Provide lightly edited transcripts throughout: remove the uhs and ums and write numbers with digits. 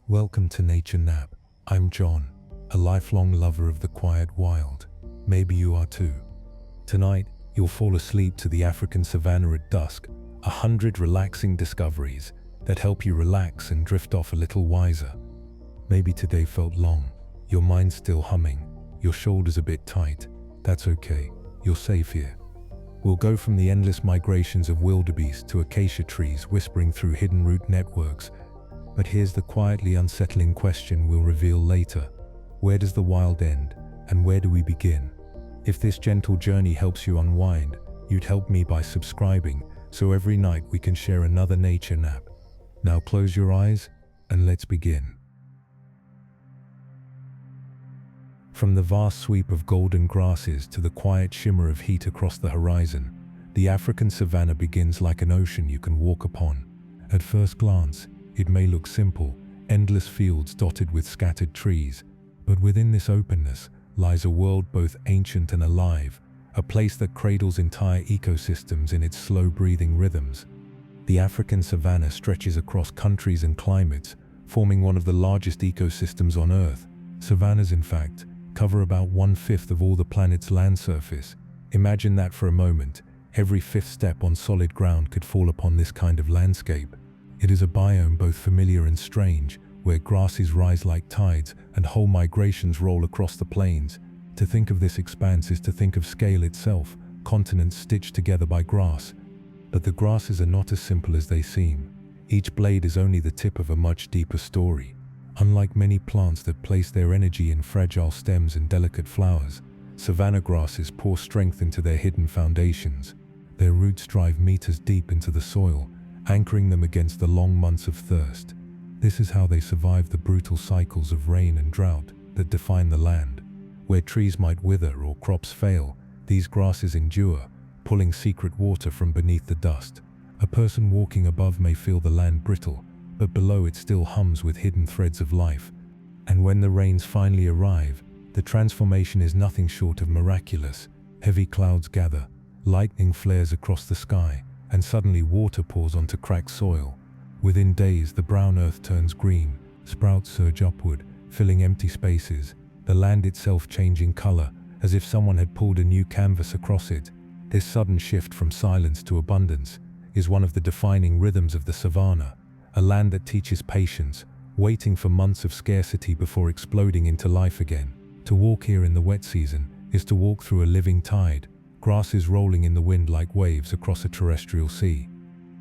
Welcome to Nature Nap. I'm John, a lifelong lover of the quiet wild. Maybe you are too. Tonight, you'll fall asleep to the African savanna at dusk, 100 relaxing discoveries that help you relax and drift off a little wiser. Maybe today felt long, your mind's still humming, your shoulders a bit tight. That's okay, you're safe here. We'll go from the endless migrations of wildebeest to acacia trees whispering through hidden root networks. But here's the quietly unsettling question we'll reveal later. Where does the wild end, and where do we begin? If this gentle journey helps you unwind, you'd help me by subscribing, so every night we can share another nature nap. Now close your eyes, and let's begin. From the vast sweep of golden grasses to the quiet shimmer of heat across the horizon, the African savanna begins like an ocean you can walk upon. At first glance, it may look simple, endless fields dotted with scattered trees, but within this openness lies a world both ancient and alive, a place that cradles entire ecosystems in its slow-breathing rhythms. The African savanna stretches across countries and climates, forming one of the largest ecosystems on Earth. Savannas, in fact, cover about 1/5 of all the planet's land surface. Imagine that for a moment. Every fifth step on solid ground could fall upon this kind of landscape. It is a biome both familiar and strange, where grasses rise like tides and whole migrations roll across the plains. To think of this expanse is to think of scale itself, continents stitched together by grass. But the grasses are not as simple as they seem. Each blade is only the tip of a much deeper story. Unlike many plants that place their energy in fragile stems and delicate flowers, savanna grasses pour strength into their hidden foundations. Their roots drive meters deep into the soil, anchoring them against the long months of thirst. This is how they survive the brutal cycles of rain and drought that define the land. Where trees might wither or crops fail, these grasses endure, pulling secret water from beneath the dust. A person walking above may feel the land brittle, but below it still hums with hidden threads of life. And when the rains finally arrive, the transformation is nothing short of miraculous. Heavy clouds gather, lightning flares across the sky, and suddenly water pours onto cracked soil. Within days, the brown earth turns green, sprouts surge upward, filling empty spaces, the land itself changing color, as if someone had pulled a new canvas across it. This sudden shift from silence to abundance is one of the defining rhythms of the savanna, a land that teaches patience, waiting for months of scarcity before exploding into life again. To walk here in the wet season is to walk through a living tide, grasses rolling in the wind like waves across a terrestrial sea.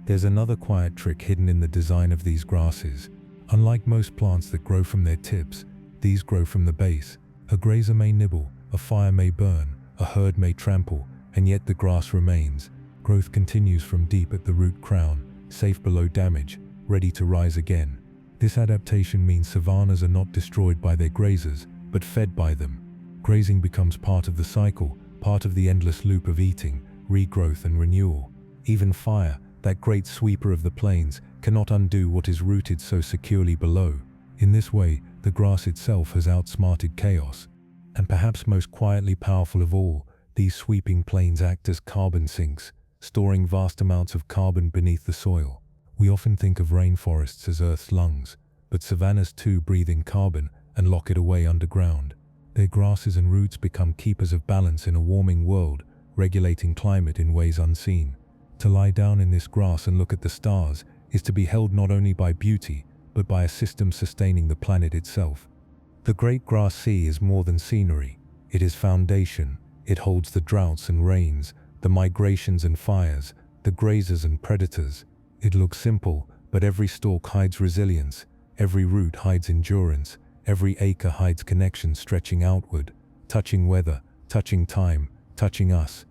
There's another quiet trick hidden in the design of these grasses. Unlike most plants that grow from their tips, these grow from the base. A grazer may nibble, a fire may burn, a herd may trample, and yet the grass remains. Growth continues from deep at the root crown, safe below damage, ready to rise again. This adaptation means savannas are not destroyed by their grazers, but fed by them. Grazing becomes part of the cycle, part of the endless loop of eating, regrowth and renewal. Even fire, that great sweeper of the plains, cannot undo what is rooted so securely below. In this way, the grass itself has outsmarted chaos. And perhaps most quietly powerful of all, these sweeping plains act as carbon sinks, storing vast amounts of carbon beneath the soil. We often think of rainforests as Earth's lungs, but savannas too breathe in carbon and lock it away underground. Their grasses and roots become keepers of balance in a warming world, regulating climate in ways unseen. To lie down in this grass and look at the stars is to be held not only by beauty, but by a system sustaining the planet itself. The great grass sea is more than scenery. It is foundation. It holds the droughts and rains, the migrations and fires, the grazers and predators. It looks simple, but every stalk hides resilience, every root hides endurance, every acre hides connection stretching outward, touching weather, touching time, touching us.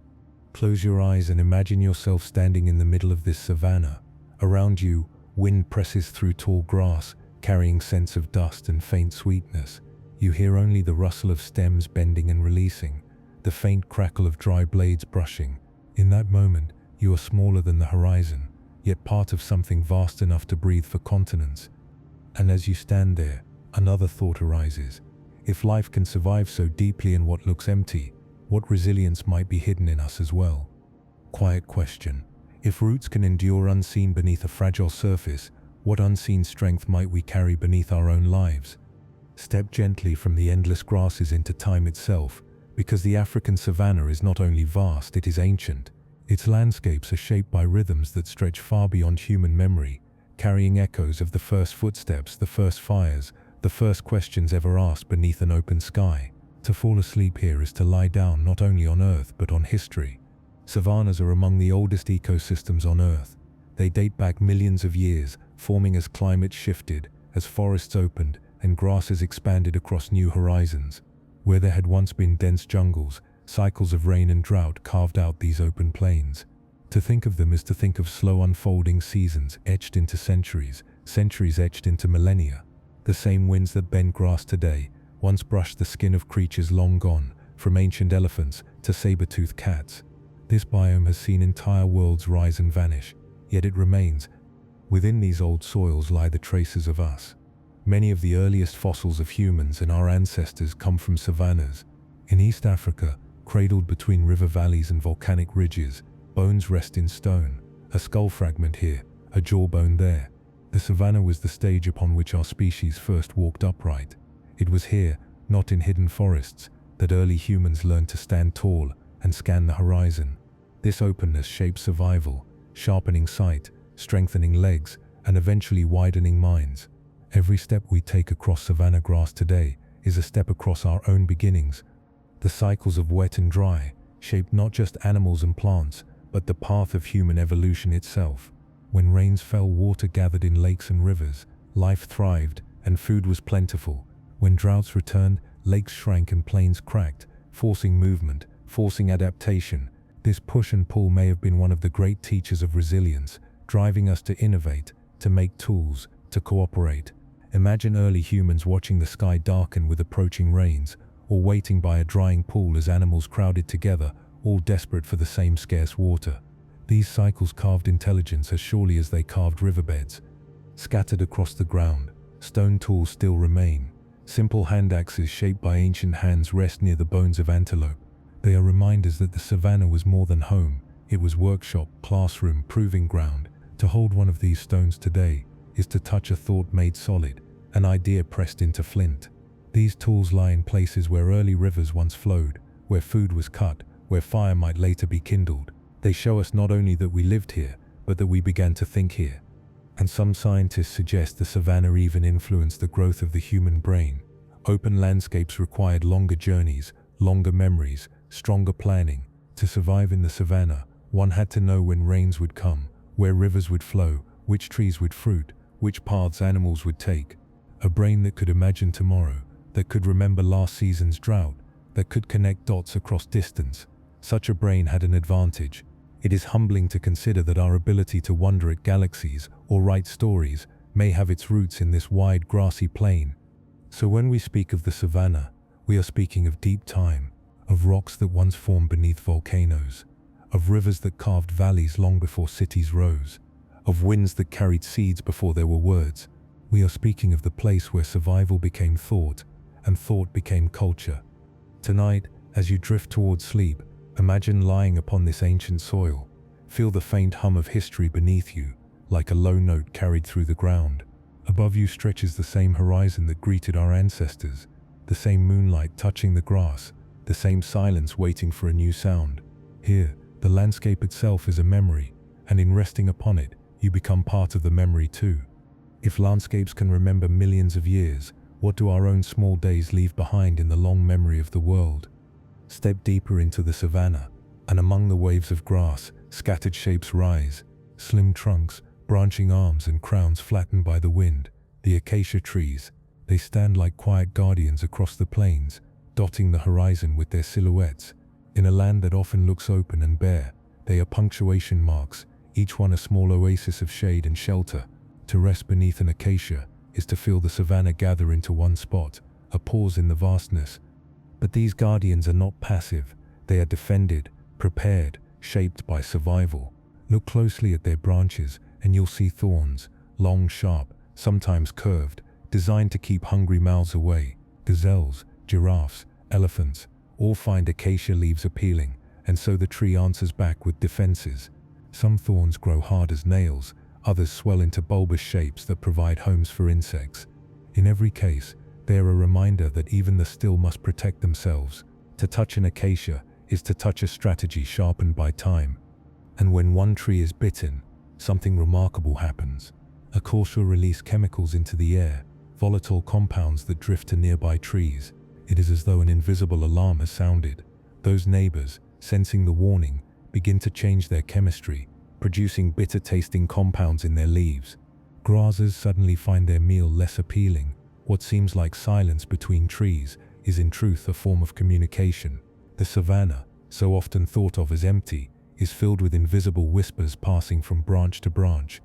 Close your eyes and imagine yourself standing in the middle of this savanna. Around you, wind presses through tall grass, carrying scents of dust and faint sweetness. You hear only the rustle of stems bending and releasing, the faint crackle of dry blades brushing. In that moment, you are smaller than the horizon, yet part of something vast enough to breathe for continents. And as you stand there, another thought arises. If life can survive so deeply in what looks empty, what resilience might be hidden in us as well? Quiet question. If roots can endure unseen beneath a fragile surface, What unseen strength might we carry beneath our own lives? Step gently from the endless grasses into time itself, because the African savanna is not only vast, it is ancient. Its landscapes are shaped by rhythms that stretch far beyond human memory, carrying echoes of the first footsteps, the first fires, the first questions ever asked beneath an open sky. To fall asleep here is to lie down not only on Earth but on history. Savannas are among the oldest ecosystems on Earth. They date back millions of years, forming as climate shifted, as forests opened, and grasses expanded across new horizons. Where there had once been dense jungles, cycles of rain and drought carved out these open plains. To think of them is to think of slow unfolding seasons etched into centuries, centuries etched into millennia. The same winds that bend grass today once brushed the skin of creatures long gone, from ancient elephants to saber-toothed cats. This biome has seen entire worlds rise and vanish, yet it remains. Within these old soils lie the traces of us. Many of the earliest fossils of humans and our ancestors come from savannas. In East Africa, cradled between river valleys and volcanic ridges, bones rest in stone, a skull fragment here, a jawbone there. The savanna was the stage upon which our species first walked upright. It was here, not in hidden forests, that early humans learned to stand tall and scan the horizon. This openness shaped survival, sharpening sight, strengthening legs, and eventually widening minds. Every step we take across savanna grass today is a step across our own beginnings. The cycles of wet and dry shaped not just animals and plants, but the path of human evolution itself. When rains fell, water gathered in lakes and rivers, life thrived, and food was plentiful. When droughts returned, lakes shrank and plains cracked, forcing movement, forcing adaptation. This push and pull may have been one of the great teachers of resilience, driving us to innovate, to make tools, to cooperate. Imagine early humans watching the sky darken with approaching rains, or waiting by a drying pool as animals crowded together, all desperate for the same scarce water. These cycles carved intelligence as surely as they carved riverbeds. Scattered across the ground, stone tools still remain. Simple hand axes shaped by ancient hands rest near the bones of antelope. They are reminders that the savanna was more than home. It was workshop, classroom, proving ground. To hold one of these stones today is to touch a thought made solid, an idea pressed into flint. These tools lie in places where early rivers once flowed, where food was cut, where fire might later be kindled. They show us not only that we lived here, but that we began to think here. And some scientists suggest the savanna even influenced the growth of the human brain. Open landscapes required longer journeys, longer memories, stronger planning. To survive in the savanna, one had to know when rains would come, where rivers would flow, which trees would fruit, which paths animals would take. A brain that could imagine tomorrow, that could remember last season's drought, that could connect dots across distance. Such a brain had an advantage. It is humbling to consider that our ability to wonder at galaxies or write stories may have its roots in this wide grassy plain. So when we speak of the savanna, we are speaking of deep time, of rocks that once formed beneath volcanoes, of rivers that carved valleys long before cities rose, of winds that carried seeds before there were words. We are speaking of the place where survival became thought, and thought became culture. Tonight, as you drift towards sleep, imagine lying upon this ancient soil. Feel the faint hum of history beneath you, like a low note carried through the ground. Above you stretches the same horizon that greeted our ancestors, the same moonlight touching the grass, the same silence waiting for a new sound. Here, the landscape itself is a memory, and in resting upon it, you become part of the memory too. If landscapes can remember millions of years, what do our own small days leave behind in the long memory of the world? Step deeper into the savanna, and among the waves of grass, scattered shapes rise. Slim trunks, branching arms and crowns flattened by the wind. The acacia trees, they stand like quiet guardians across the plains, dotting the horizon with their silhouettes. In a land that often looks open and bare, they are punctuation marks, each one a small oasis of shade and shelter. To rest beneath an acacia is to feel the savanna gather into one spot, a pause in the vastness. But these guardians are not passive. They are defended, prepared, shaped by survival. Look closely at their branches and you'll see thorns, long, sharp, sometimes curved, designed to keep hungry mouths away. Gazelles, giraffes, elephants, all find acacia leaves appealing, and so the tree answers back with defenses. Some thorns grow hard as nails, others swell into bulbous shapes that provide homes for insects. In every case, they are a reminder that even the still must protect themselves. To touch an acacia is to touch a strategy sharpened by time. And when one tree is bitten, something remarkable happens. Acacia release chemicals into the air, volatile compounds that drift to nearby trees. It is as though an invisible alarm has sounded. Those neighbors, sensing the warning, begin to change their chemistry, producing bitter-tasting compounds in their leaves. Grasses suddenly find their meal less appealing. What seems like silence between trees is in truth a form of communication. The savanna, so often thought of as empty, is filled with invisible whispers passing from branch to branch.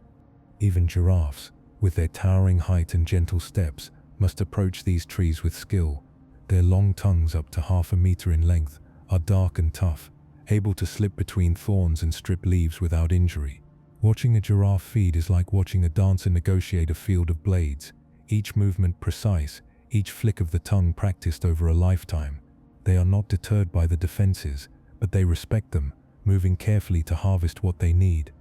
Even giraffes, with their towering height and gentle steps, must approach these trees with skill. Their long tongues, up to half a meter in length, are dark and tough, able to slip between thorns and strip leaves without injury. Watching a giraffe feed is like watching a dancer negotiate a field of blades, each movement precise, each flick of the tongue practiced over a lifetime. They are not deterred by the defenses, but they respect them, moving carefully to harvest what they need.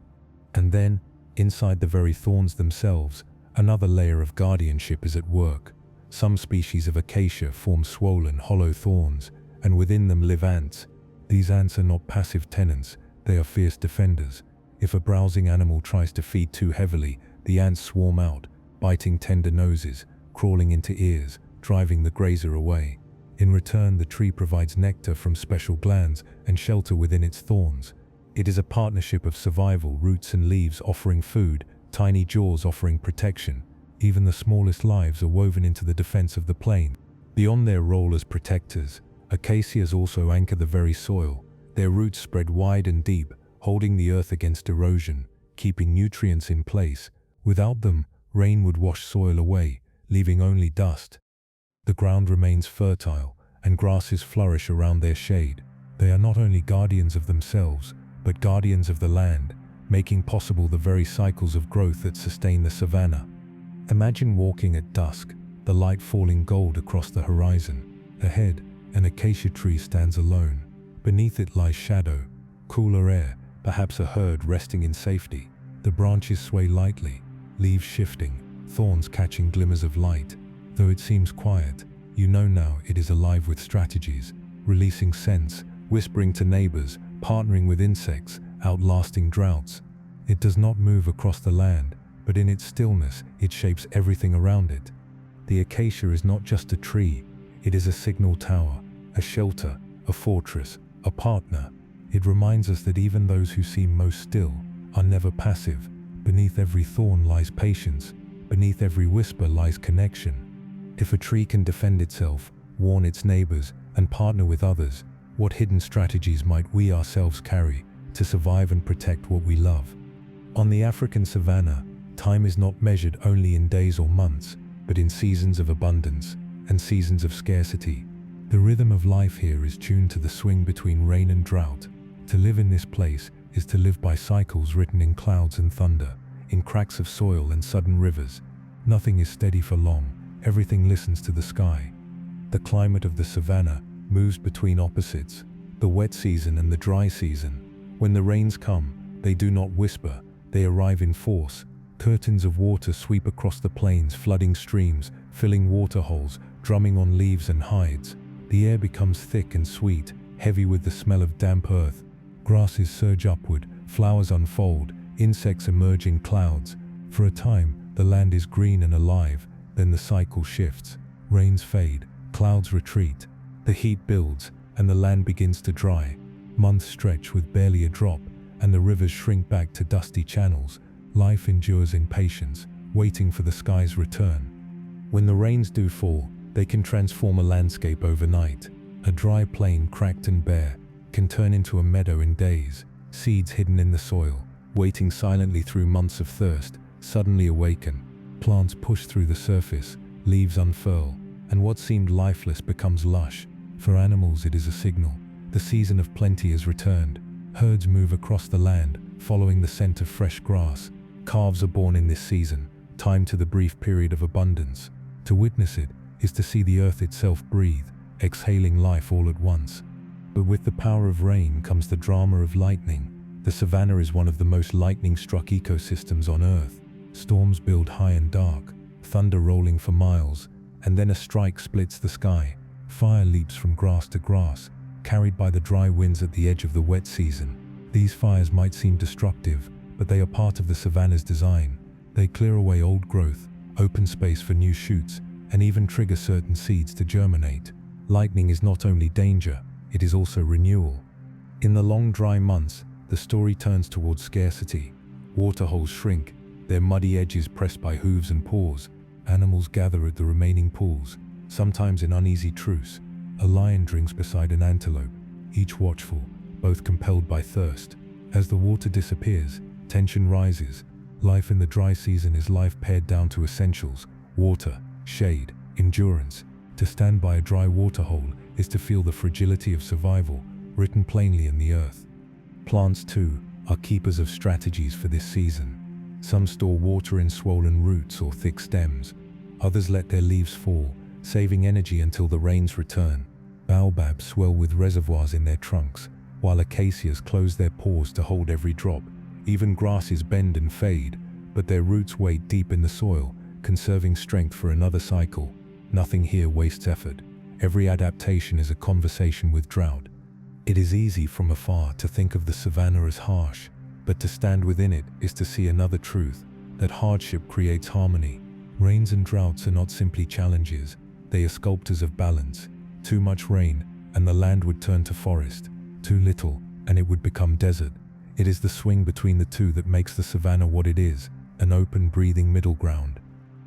And then, inside the very thorns themselves, another layer of guardianship is at work. Some species of acacia form swollen, hollow thorns, and within them live ants. These ants are not passive tenants, they are fierce defenders. If a browsing animal tries to feed too heavily, the ants swarm out, biting tender noses, crawling into ears, driving the grazer away. In return, the tree provides nectar from special glands and shelter within its thorns. It is a partnership of survival, roots and leaves offering food, tiny jaws offering protection. Even the smallest lives are woven into the defense of the plain. Beyond their role as protectors, acacias also anchor the very soil. Their roots spread wide and deep, holding the earth against erosion, keeping nutrients in place. Without them, rain would wash soil away, leaving only dust. The ground remains fertile, and grasses flourish around their shade. They are not only guardians of themselves, but guardians of the land, making possible the very cycles of growth that sustain the savanna. Imagine walking at dusk, the light falling gold across the horizon. Ahead, an acacia tree stands alone. Beneath it lies shadow, cooler air, perhaps a herd resting in safety. The branches sway lightly, leaves shifting, thorns catching glimmers of light. Though it seems quiet, you know now it is alive with strategies, releasing scents, whispering to neighbors, partnering with insects, outlasting droughts. It does not move across the land, but in its stillness, it shapes everything around it. The acacia is not just a tree, it is a signal tower, a shelter, a fortress, a partner. It reminds us that even those who seem most still are never passive. Beneath every thorn lies patience, beneath every whisper lies connection. If a tree can defend itself, warn its neighbors, and partner with others, what hidden strategies might we ourselves carry to survive and protect what we love? On the African savanna, time is not measured only in days or months, but in seasons of abundance and seasons of scarcity. The rhythm of life here is tuned to the swing between rain and drought. To live in this place is to live by cycles written in clouds and thunder, in cracks of soil and sudden rivers. Nothing is steady for long. Everything listens to the sky. The climate of the savanna moves between opposites, the wet season and the dry season. When the rains come, they do not whisper, they arrive in force. Curtains of water sweep across the plains, flooding streams, filling waterholes, drumming on leaves and hides. The air becomes thick and sweet, heavy with the smell of damp earth. Grasses surge upward, flowers unfold, insects emerge in clouds. For a time, the land is green and alive. Then the cycle shifts, rains fade, clouds retreat, the heat builds, and the land begins to dry. Months stretch with barely a drop, and the rivers shrink back to dusty channels. Life endures in patience, waiting for the sky's return. When the rains do fall, they can transform a landscape overnight. A dry plain, cracked and bare, can turn into a meadow in days. Seeds hidden in the soil, waiting silently through months of thirst, suddenly awaken. Plants push through the surface, leaves unfurl, and what seemed lifeless becomes lush. For animals it is a signal. The season of plenty has returned. Herds move across the land, following the scent of fresh grass. Calves are born in this season, timed to the brief period of abundance. To witness it is to see the earth itself breathe, exhaling life all at once. But with the power of rain comes the drama of lightning. The savanna is one of the most lightning-struck ecosystems on Earth. Storms build high and dark, thunder rolling for miles, and then a strike splits the sky. Fire leaps from grass to grass, carried by the dry winds at the edge of the wet season. These fires might seem destructive, but they are part of the savanna's design. They clear away old growth, open space for new shoots, and even trigger certain seeds to germinate. Lightning is not only danger, it is also renewal. In the long dry months, the story turns towards scarcity. Waterholes shrink, their muddy edges pressed by hooves and paws. Animals gather at the remaining pools, sometimes in uneasy truce. A lion drinks beside an antelope, each watchful, both compelled by thirst. As the water disappears, tension rises. Life in the dry season is life pared down to essentials: water, shade, endurance. To stand by a dry waterhole is to feel the fragility of survival, written plainly in the earth. Plants, too, are keepers of strategies for this season. Some store water in swollen roots or thick stems. Others let their leaves fall, saving energy until the rains return. Baobabs swell with reservoirs in their trunks, while acacias close their pores to hold every drop. Even grasses bend and fade, but their roots wade deep in the soil, conserving strength for another cycle. Nothing here wastes effort. Every adaptation is a conversation with drought. It is easy from afar to think of the savanna as harsh, but to stand within it is to see another truth, that hardship creates harmony. Rains and droughts are not simply challenges, they are sculptors of balance. Too much rain, and the land would turn to forest. Too little, and it would become desert. It is the swing between the two that makes the savanna what it is, an open, breathing middle ground.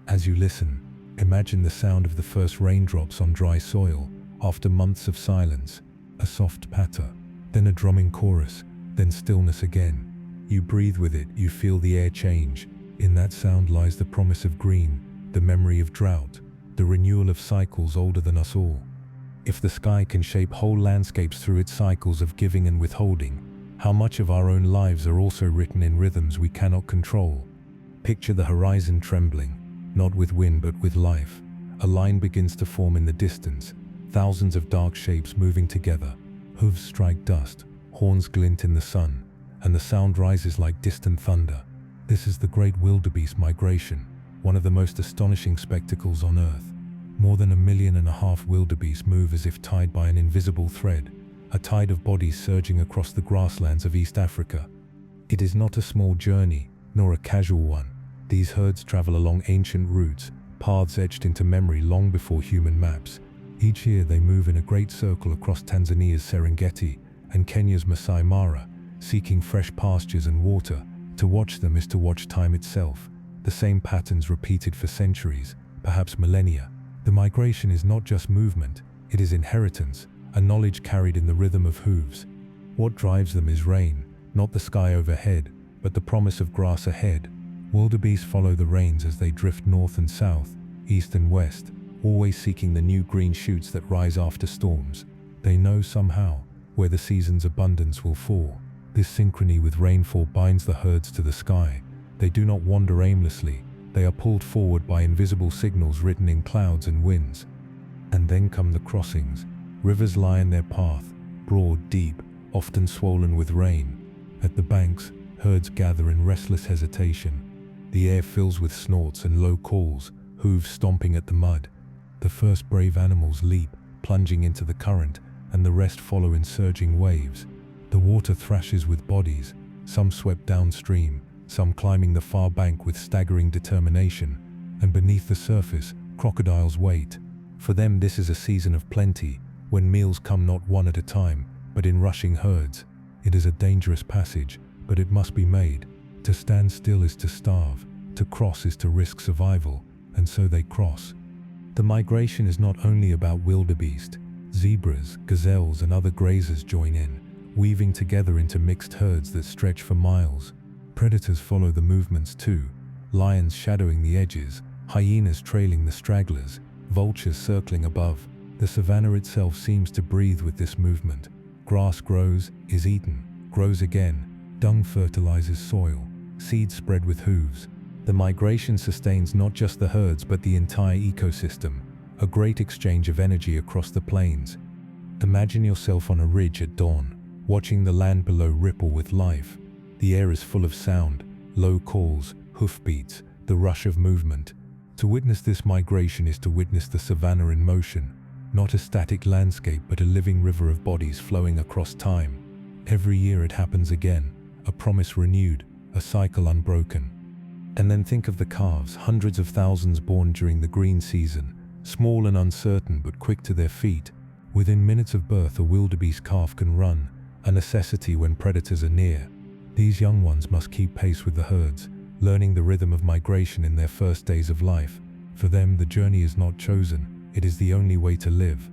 As you listen, imagine the sound of the first raindrops on dry soil, after months of silence. A soft patter, then a drumming chorus, then stillness again. You breathe with it, you feel the air change. In that sound lies the promise of green, the memory of drought, the renewal of cycles older than us all. If the sky can shape whole landscapes through its cycles of giving and withholding, how much of our own lives are also written in rhythms we cannot control? Picture the horizon trembling, not with wind but with life. A line begins to form in the distance, thousands of dark shapes moving together. Hooves strike dust, horns glint in the sun, and the sound rises like distant thunder. This is the great wildebeest migration, one of the most astonishing spectacles on Earth. More than 1.5 million wildebeest move as if tied by an invisible thread, a tide of bodies surging across the grasslands of East Africa. It is not a small journey, nor a casual one. These herds travel along ancient routes, paths etched into memory long before human maps. Each year they move in a great circle across Tanzania's Serengeti and Kenya's Masai Mara, seeking fresh pastures and water. To watch them is to watch time itself, the same patterns repeated for centuries, perhaps millennia. The migration is not just movement, it is inheritance, a knowledge carried in the rhythm of hooves. What drives them is rain, not the sky overhead, but the promise of grass ahead. Wildebeest follow the rains as they drift north and south, east and west, always seeking the new green shoots that rise after storms. They know somehow where the season's abundance will fall. This synchrony with rainfall binds the herds to the sky. They do not wander aimlessly, they are pulled forward by invisible signals written in clouds and winds. And then come the crossings. Rivers lie in their path, broad, deep, often swollen with rain. At the banks, herds gather in restless hesitation. The air fills with snorts and low calls, hooves stomping at the mud. The first brave animals leap, plunging into the current, and the rest follow in surging waves. The water thrashes with bodies, some swept downstream, some climbing the far bank with staggering determination, and beneath the surface, crocodiles wait. For them this is a season of plenty, when meals come not one at a time, but in rushing herds. It is a dangerous passage, but it must be made. To stand still is to starve, to cross is to risk survival, and so they cross. The migration is not only about wildebeest. Zebras, gazelles, and other grazers join in, weaving together into mixed herds that stretch for miles. Predators follow the movements too, lions shadowing the edges, hyenas trailing the stragglers, vultures circling above. The savanna itself seems to breathe with this movement. Grass grows, is eaten, grows again. Dung fertilizes soil, seeds spread with hooves. The migration sustains not just the herds but the entire ecosystem, a great exchange of energy across the plains. Imagine yourself on a ridge at dawn, watching the land below ripple with life. The air is full of sound, low calls, hoofbeats, the rush of movement. To witness this migration is to witness the savanna in motion, not a static landscape but a living river of bodies flowing across time. Every year it happens again, a promise renewed, a cycle unbroken. And then think of the calves, hundreds of thousands born during the green season, small and uncertain but quick to their feet. Within minutes of birth, a wildebeest calf can run, a necessity when predators are near. These young ones must keep pace with the herds, learning the rhythm of migration in their first days of life. For them, the journey is not chosen, it is the only way to live.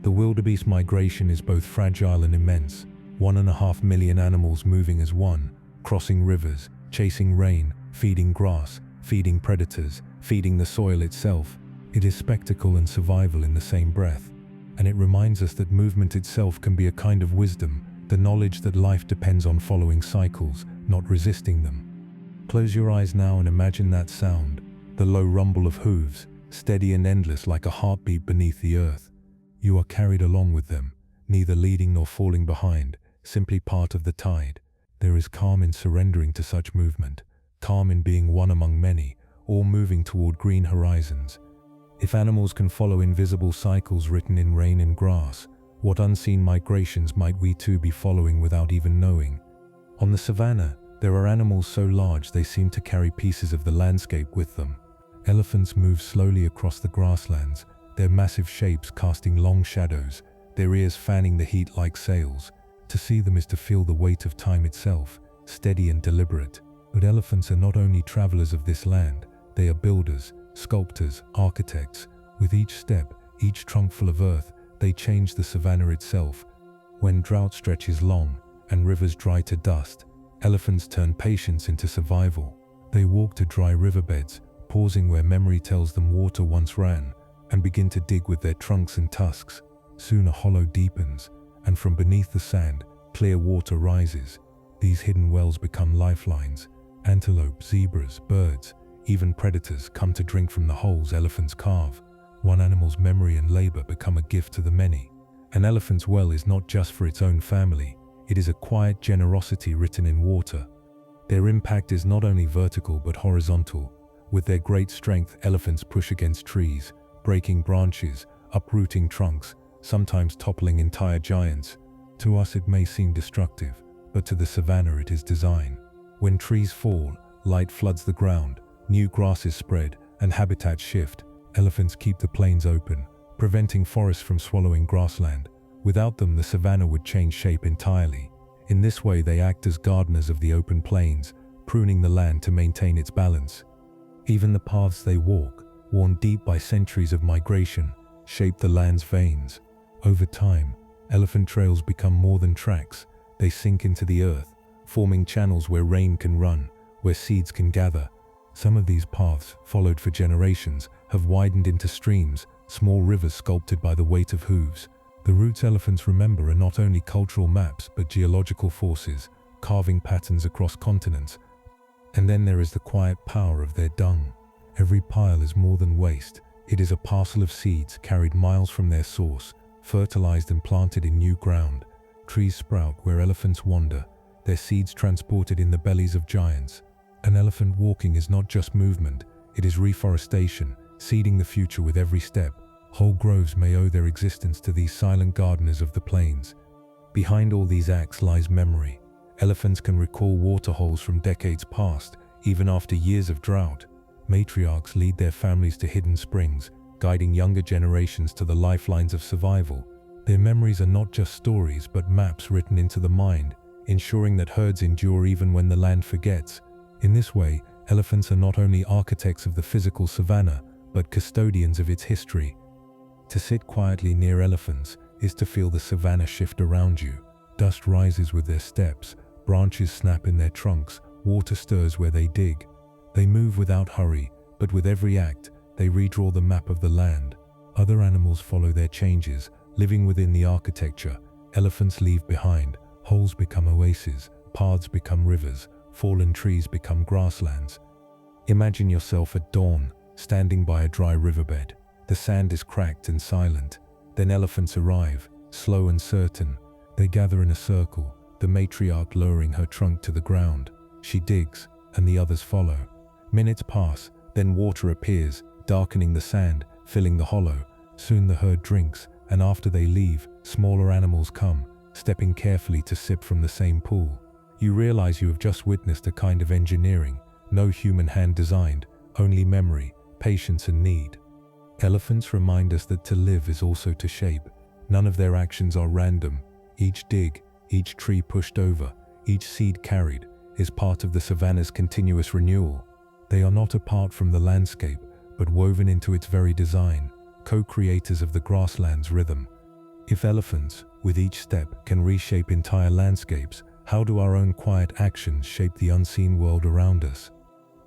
The wildebeest migration is both fragile and immense, 1.5 million animals moving as one, crossing rivers, chasing rain, feeding grass, feeding predators, feeding the soil itself. It is spectacle and survival in the same breath. And it reminds us that movement itself can be a kind of wisdom, the knowledge that life depends on following cycles, not resisting them. Close your eyes now and imagine that sound, the low rumble of hooves, steady and endless like a heartbeat beneath the earth. You are carried along with them, neither leading nor falling behind, simply part of the tide. There is calm in surrendering to such movement, calm in being one among many, all moving toward green horizons. If animals can follow invisible cycles written in rain and grass, what unseen migrations might we too be following without even knowing? On the savanna, there are animals so large they seem to carry pieces of the landscape with them. Elephants move slowly across the grasslands, their massive shapes casting long shadows, their ears fanning the heat like sails. To see them is to feel the weight of time itself, steady and deliberate. But elephants are not only travelers of this land, they are builders, sculptors, architects. With each step, each trunkful of earth, they change the savanna itself. When drought stretches long and rivers dry to dust, elephants turn patience into survival. They walk to dry riverbeds, pausing where memory tells them water once ran, and begin to dig with their trunks and tusks. Soon a hollow deepens, and from beneath the sand, clear water rises. These hidden wells become lifelines. Antelope, zebras, birds, even predators come to drink from the holes elephants carve. One animal's memory and labor become a gift to the many. An elephant's well is not just for its own family, it is a quiet generosity written in water. Their impact is not only vertical but horizontal. With their great strength, elephants push against trees, breaking branches, uprooting trunks, sometimes toppling entire giants. To us it may seem destructive, but to the savanna it is design. When trees fall, light floods the ground, new grasses spread, and habitats shift. Elephants keep the plains open, preventing forests from swallowing grassland. Without them, the savanna would change shape entirely. In this way, they act as gardeners of the open plains, pruning the land to maintain its balance. Even the paths they walk, worn deep by centuries of migration, shape the land's veins. Over time, elephant trails become more than tracks. They sink into the earth, forming channels where rain can run, where seeds can gather. Some of these paths, followed for generations, have widened into streams, small rivers sculpted by the weight of hooves. The routes elephants remember are not only cultural maps but geological forces, carving patterns across continents. And then there is the quiet power of their dung. Every pile is more than waste. It is a parcel of seeds carried miles from their source, fertilized and planted in new ground. Trees sprout where elephants wander, their seeds transported in the bellies of giants. An elephant walking is not just movement, it is reforestation, seeding the future with every step. Whole groves may owe their existence to these silent gardeners of the plains. Behind all these acts lies memory. Elephants can recall waterholes from decades past, even after years of drought. Matriarchs lead their families to hidden springs, guiding younger generations to the lifelines of survival. Their memories are not just stories but maps written into the mind, ensuring that herds endure even when the land forgets. In this way, elephants are not only architects of the physical savanna, but custodians of its history. To sit quietly near elephants is to feel the savanna shift around you. Dust rises with their steps, branches snap in their trunks, water stirs where they dig. They move without hurry, but with every act, they redraw the map of the land. Other animals follow their changes, living within the architecture. Elephants leave behind, holes become oases, paths become rivers, fallen trees become grasslands. Imagine yourself at dawn, standing by a dry riverbed. The sand is cracked and silent. Then elephants arrive, slow and certain. They gather in a circle, the matriarch lowering her trunk to the ground. She digs, and the others follow. Minutes pass, then water appears, darkening the sand, filling the hollow. Soon the herd drinks, and after they leave, smaller animals come, stepping carefully to sip from the same pool. You realize you have just witnessed a kind of engineering, no human hand designed, only memory, patience and need. Elephants remind us that to live is also to shape. None of their actions are random. Each dig, each tree pushed over, each seed carried, is part of the savanna's continuous renewal. They are not apart from the landscape, but woven into its very design, co-creators of the grassland's rhythm. If elephants, with each step, can reshape entire landscapes, how do our own quiet actions shape the unseen world around us?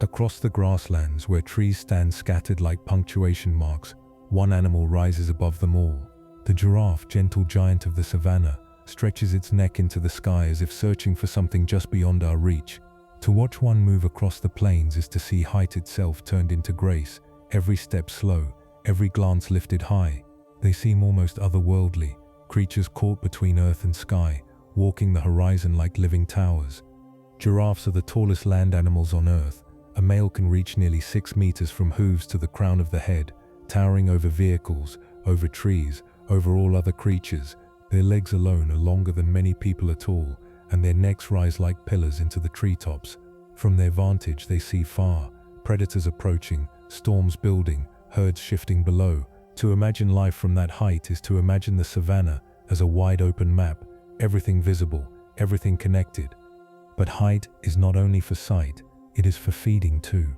Across the grasslands, where trees stand scattered like punctuation marks, one animal rises above them all. The giraffe, gentle giant of the savanna, stretches its neck into the sky as if searching for something just beyond our reach. To watch one move across the plains is to see height itself turned into grace, every step slow, every glance lifted high. They seem almost otherworldly, creatures caught between earth and sky, walking the horizon like living towers. Giraffes are the tallest land animals on earth. A male can reach nearly 6 meters from hooves to the crown of the head, towering over vehicles, over trees, over all other creatures. Their legs alone are longer than many people are tall, and their necks rise like pillars into the treetops. From their vantage they see far, predators approaching, storms building, herds shifting below. To imagine life from that height is to imagine the savanna as a wide open map, everything visible, everything connected. But height is not only for sight, it is for feeding too.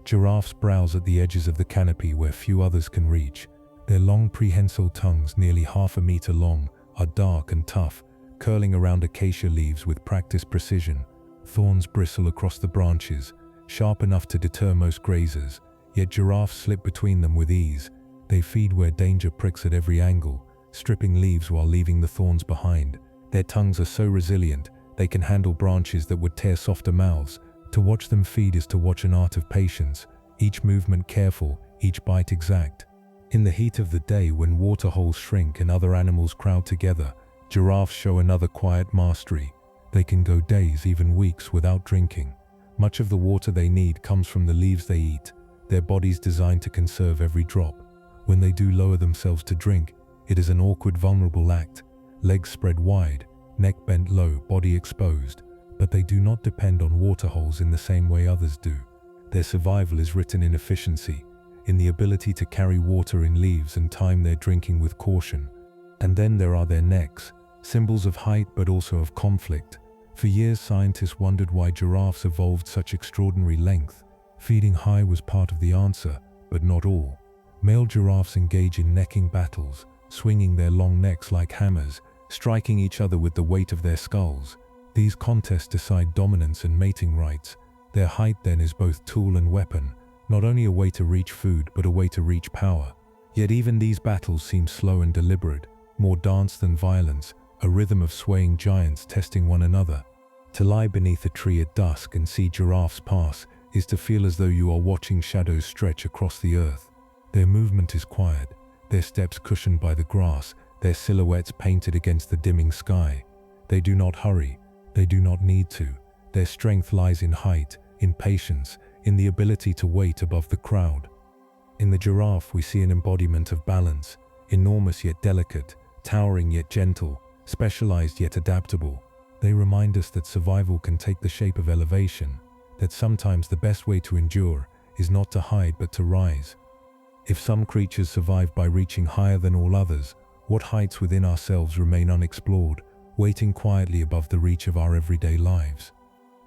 Giraffes browse at the edges of the canopy where few others can reach. Their long prehensile tongues, nearly half a meter long, are dark and tough, curling around acacia leaves with practiced precision. Thorns bristle across the branches, sharp enough to deter most grazers, yet giraffes slip between them with ease. They feed where danger pricks at every angle, stripping leaves while leaving the thorns behind. Their tongues are so resilient, they can handle branches that would tear softer mouths. To watch them feed is to watch an art of patience, each movement careful, each bite exact. In the heat of the day, when water holes shrink and other animals crowd together, giraffes show another quiet mastery. They can go days, even weeks, without drinking. Much of the water they need comes from the leaves they eat, their bodies designed to conserve every drop. When they do lower themselves to drink, it is an awkward, vulnerable act, legs spread wide, neck bent low, body exposed. But they do not depend on water holes in the same way others do. Their survival is written in efficiency, in the ability to carry water in leaves and time their drinking with caution. And then there are their necks, symbols of height but also of conflict. For years scientists wondered why giraffes evolved such extraordinary length. Feeding high was part of the answer, but not all. Male giraffes engage in necking battles, swinging their long necks like hammers, striking each other with the weight of their skulls. These contests decide dominance and mating rights. Their height then is both tool and weapon, not only a way to reach food but a way to reach power. Yet even these battles seem slow and deliberate, more dance than violence, a rhythm of swaying giants testing one another. To lie beneath a tree at dusk and see giraffes pass is to feel as though you are watching shadows stretch across the earth. Their movement is quiet, their steps cushioned by the grass, their silhouettes painted against the dimming sky. They do not hurry. They do not need to. Their strength lies in height, in patience, in the ability to wait above the crowd. In the giraffe we see an embodiment of balance, enormous yet delicate, towering yet gentle, specialized yet adaptable. They remind us that survival can take the shape of elevation, that sometimes the best way to endure is not to hide but to rise. If some creatures survive by reaching higher than all others, what heights within ourselves remain unexplored, waiting quietly above the reach of our everyday lives?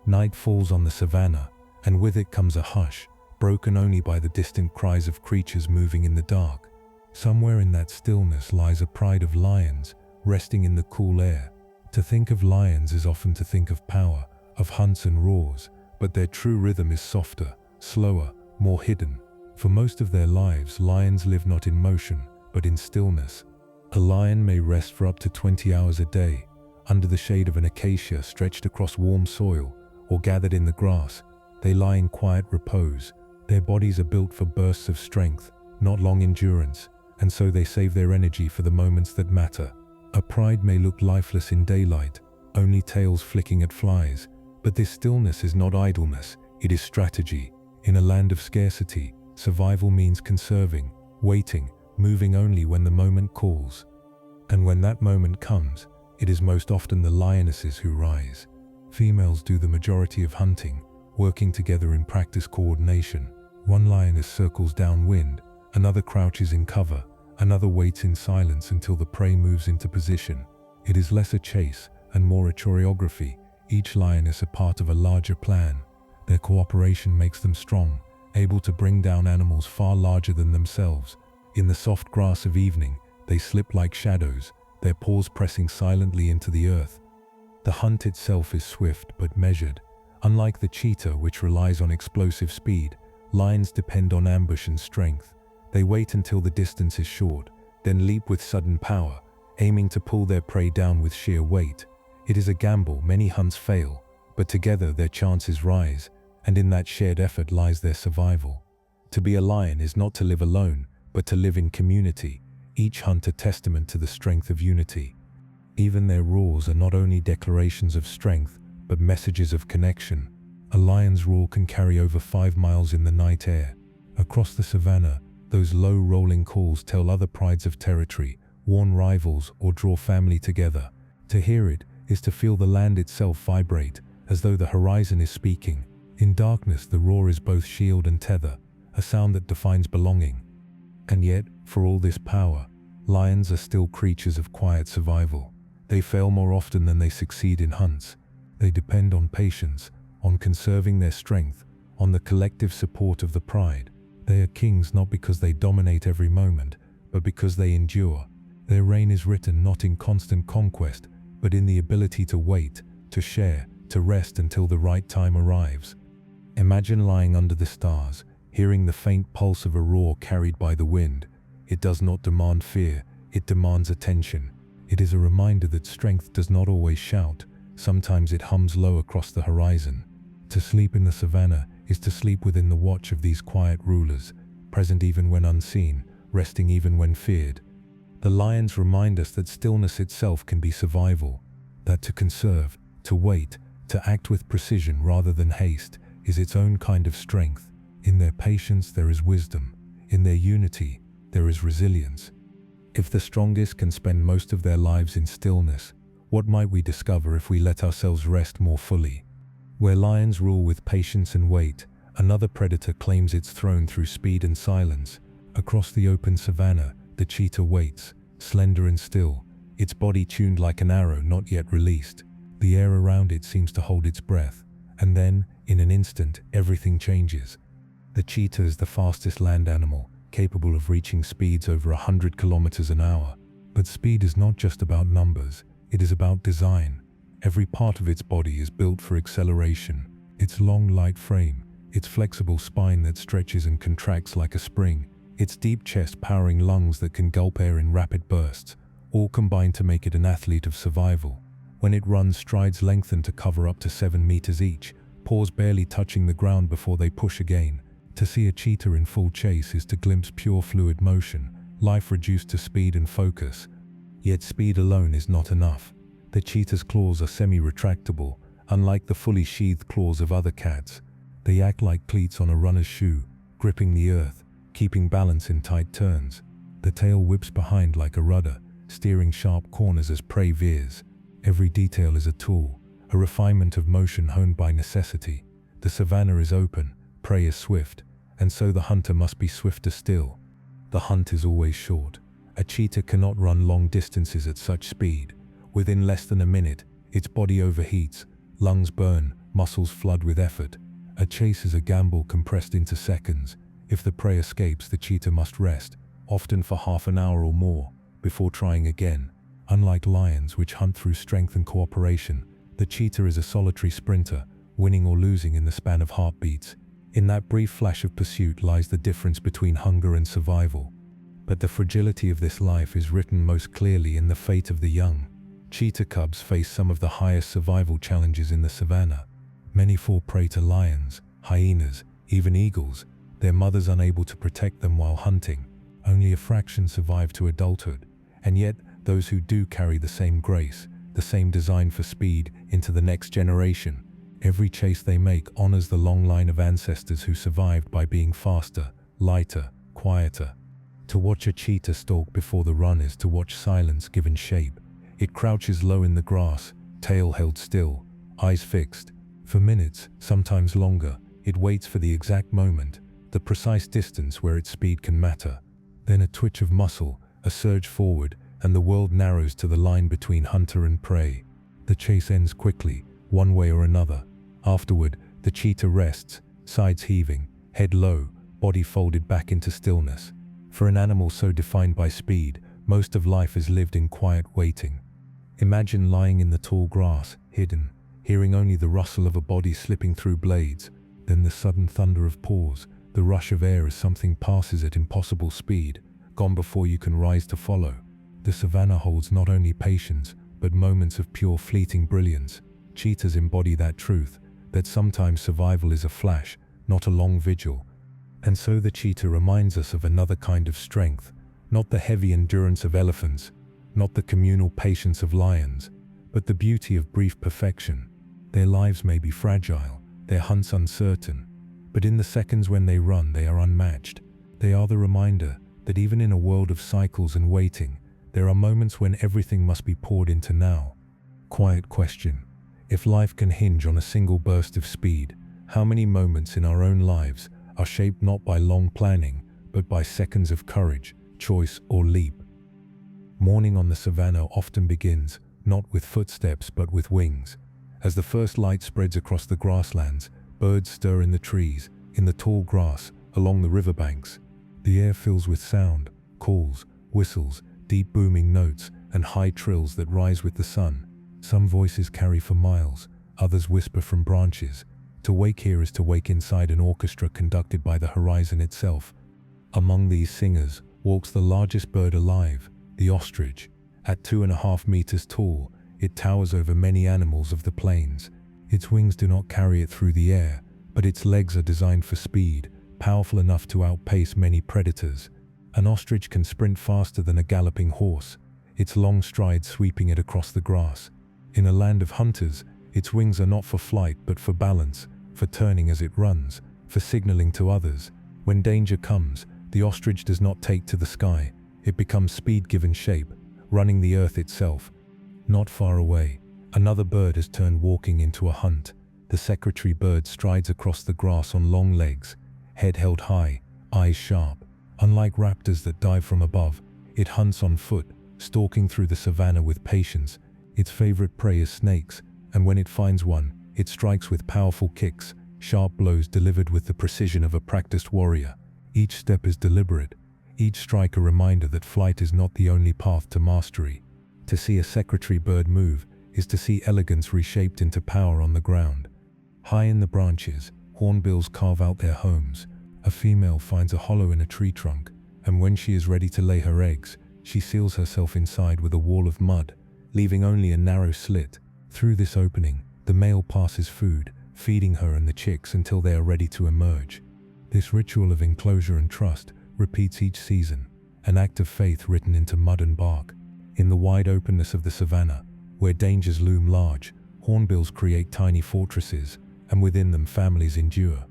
Night falls on the savanna, and with it comes a hush, broken only by the distant cries of creatures moving in the dark. Somewhere in that stillness lies a pride of lions, resting in the cool air. To think of lions is often to think of power, of hunts and roars, but their true rhythm is softer, slower, more hidden. For most of their lives, lions live not in motion, but in stillness. A lion may rest for up to 20 hours a day, under the shade of an acacia stretched across warm soil, or gathered in the grass. They lie in quiet repose. Their bodies are built for bursts of strength, not long endurance, and so they save their energy for the moments that matter. A pride may look lifeless in daylight, only tails flicking at flies. But this stillness is not idleness, it is strategy. In a land of scarcity, survival means conserving, waiting, moving only when the moment calls. And when that moment comes, it is most often the lionesses who rise. Females do the majority of hunting, working together in practice coordination. One lioness circles downwind, another crouches in cover, another waits in silence until the prey moves into position. It is less a chase and more a choreography, each lioness a part of a larger plan. Their cooperation makes them strong, able to bring down animals far larger than themselves. In the soft grass of evening, they slip like shadows, their paws pressing silently into the earth. The hunt itself is swift but measured. Unlike the cheetah, which relies on explosive speed, lions depend on ambush and strength. They wait until the distance is short, then leap with sudden power, aiming to pull their prey down with sheer weight. It is a gamble, many hunts fail, but together their chances rise, and in that shared effort lies their survival. To be a lion is not to live alone, but to live in community, each hunt a testament to the strength of unity. Even their roars are not only declarations of strength, but messages of connection. A lion's roar can carry over 5 miles in the night air. Across the savannah, those low rolling calls tell other prides of territory, warn rivals, or draw family together. To hear it is to feel the land itself vibrate, as though the horizon is speaking. In darkness, the roar is both shield and tether, a sound that defines belonging. And yet, for all this power, lions are still creatures of quiet survival. They fail more often than they succeed in hunts. They depend on patience, on conserving their strength, on the collective support of the pride. They are kings not because they dominate every moment, but because they endure. Their reign is written not in constant conquest, but in the ability to wait, to share, to rest until the right time arrives. Imagine lying under the stars, hearing the faint pulse of a roar carried by the wind. It does not demand fear, it demands attention. It is a reminder that strength does not always shout, sometimes it hums low across the horizon. To sleep in the savannah is to sleep within the watch of these quiet rulers, present even when unseen, resting even when feared. The lions remind us that stillness itself can be survival, that to conserve, to wait, to act with precision rather than haste is its own kind of strength. In their patience there is wisdom, in their unity there is resilience. If the strongest can spend most of their lives in stillness, what might we discover if we let ourselves rest more fully? Where lions rule with patience and weight, another predator claims its throne through speed and silence. Across the open savannah, the cheetah waits, slender and still, its body tuned like an arrow not yet released. The air around it seems to hold its breath, and then, in an instant, everything changes. The cheetah is the fastest land animal, capable of reaching speeds over 100 kilometers an hour. But speed is not just about numbers, it is about design. Every part of its body is built for acceleration. Its long, light frame, its flexible spine that stretches and contracts like a spring, its deep chest powering lungs that can gulp air in rapid bursts, all combine to make it an athlete of survival. When it runs, strides lengthen to cover up to 7 meters each, paws barely touching the ground before they push again. To see a cheetah in full chase is to glimpse pure fluid motion, life reduced to speed and focus. Yet speed alone is not enough. The cheetah's claws are semi-retractable, unlike the fully sheathed claws of other cats. They act like cleats on a runner's shoe, gripping the earth, keeping balance in tight turns. The tail whips behind like a rudder, steering sharp corners as prey veers. Every detail is a tool, a refinement of motion honed by necessity. The savannah is open, prey is swift, and so the hunter must be swifter still. The hunt is always short. A cheetah cannot run long distances at such speed. Within less than a minute, its body overheats, lungs burn, muscles flood with effort. A chase is a gamble compressed into seconds. If the prey escapes, the cheetah must rest, often for half an hour or more, before trying again. Unlike lions, which hunt through strength and cooperation, the cheetah is a solitary sprinter, winning or losing in the span of heartbeats. In that brief flash of pursuit lies the difference between hunger and survival. But the fragility of this life is written most clearly in the fate of the young. Cheetah cubs face some of the highest survival challenges in the savannah. Many fall prey to lions, hyenas, even eagles, their mothers unable to protect them while hunting. Only a fraction survive to adulthood, and yet those who do carry the same grace, the same design for speed, into the next generation. Every chase they make honors the long line of ancestors who survived by being faster, lighter, quieter. To watch a cheetah stalk before the run is to watch silence given shape. It crouches low in the grass, tail held still, eyes fixed. For minutes, sometimes longer, it waits for the exact moment, the precise distance where its speed can matter. Then a twitch of muscle, a surge forward, and the world narrows to the line between hunter and prey. The chase ends quickly, one way or another. Afterward, the cheetah rests, sides heaving, head low, body folded back into stillness. For an animal so defined by speed, most of life is lived in quiet waiting. Imagine lying in the tall grass, hidden, hearing only the rustle of a body slipping through blades, then the sudden thunder of paws, the rush of air as something passes at impossible speed, gone before you can rise to follow. The savanna holds not only patience, but moments of pure fleeting brilliance. Cheetahs embody that truth, that sometimes survival is a flash, not a long vigil. And so the cheetah reminds us of another kind of strength, not the heavy endurance of elephants, not the communal patience of lions, but the beauty of brief perfection. Their lives may be fragile, their hunts uncertain, but in the seconds when they run, they are unmatched. They are the reminder that even in a world of cycles and waiting, there are moments when everything must be poured into now. Quiet question. If life can hinge on a single burst of speed, how many moments in our own lives are shaped not by long planning, but by seconds of courage, choice, or leap? Morning on the savanna often begins, not with footsteps but with wings. As the first light spreads across the grasslands, birds stir in the trees, in the tall grass, along the riverbanks. The air fills with sound, calls, whistles, deep booming notes, and high trills that rise with the sun. Some voices carry for miles, others whisper from branches. To wake here is to wake inside an orchestra conducted by the horizon itself. Among these singers walks the largest bird alive, the ostrich. At 2.5 meters tall, it towers over many animals of the plains. Its wings do not carry it through the air, but its legs are designed for speed, powerful enough to outpace many predators. An ostrich can sprint faster than a galloping horse, its long strides sweeping it across the grass. In a land of hunters, its wings are not for flight but for balance, for turning as it runs, for signaling to others. When danger comes, the ostrich does not take to the sky. It becomes speed given shape, running the earth itself. Not far away, another bird has turned walking into a hunt. The secretary bird strides across the grass on long legs, head held high, eyes sharp. Unlike raptors that dive from above, it hunts on foot, stalking through the savanna with patience. Its favorite prey is snakes, and when it finds one, it strikes with powerful kicks, sharp blows delivered with the precision of a practiced warrior. Each step is deliberate, each strike a reminder that flight is not the only path to mastery. To see a secretary bird move is to see elegance reshaped into power on the ground. High in the branches, hornbills carve out their homes. A female finds a hollow in a tree trunk, and when she is ready to lay her eggs, she seals herself inside with a wall of mud, leaving only a narrow slit. Through this opening, the male passes food, feeding her and the chicks until they are ready to emerge. This ritual of enclosure and trust repeats each season, an act of faith written into mud and bark. In the wide openness of the savanna, where dangers loom large, hornbills create tiny fortresses, and within them families endure.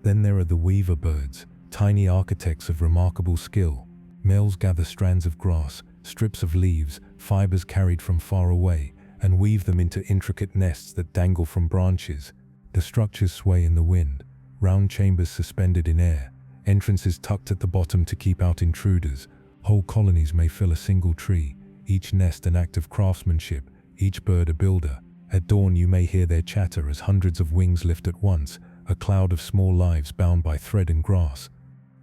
Then there are the weaver birds, tiny architects of remarkable skill. Males gather strands of grass, strips of leaves, fibers carried from far away, and weave them into intricate nests that dangle from branches. The structures sway in the wind, round chambers suspended in air, entrances tucked at the bottom to keep out intruders. Whole colonies may fill a single tree, each nest an act of craftsmanship, each bird a builder. At dawn you may hear their chatter as hundreds of wings lift at once, a cloud of small lives bound by thread and grass.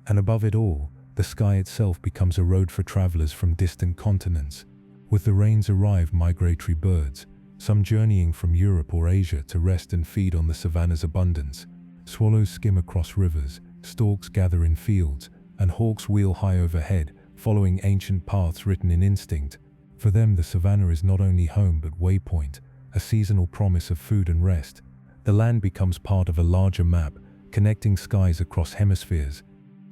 And above it all, the sky itself becomes a road for travelers from distant continents. With the rains arrive migratory birds, some journeying from Europe or Asia to rest and feed on the savanna's abundance. Swallows skim across rivers, storks gather in fields, and hawks wheel high overhead, following ancient paths written in instinct. For them, the savanna is not only home but waypoint, a seasonal promise of food and rest. The land becomes part of a larger map, connecting skies across hemispheres.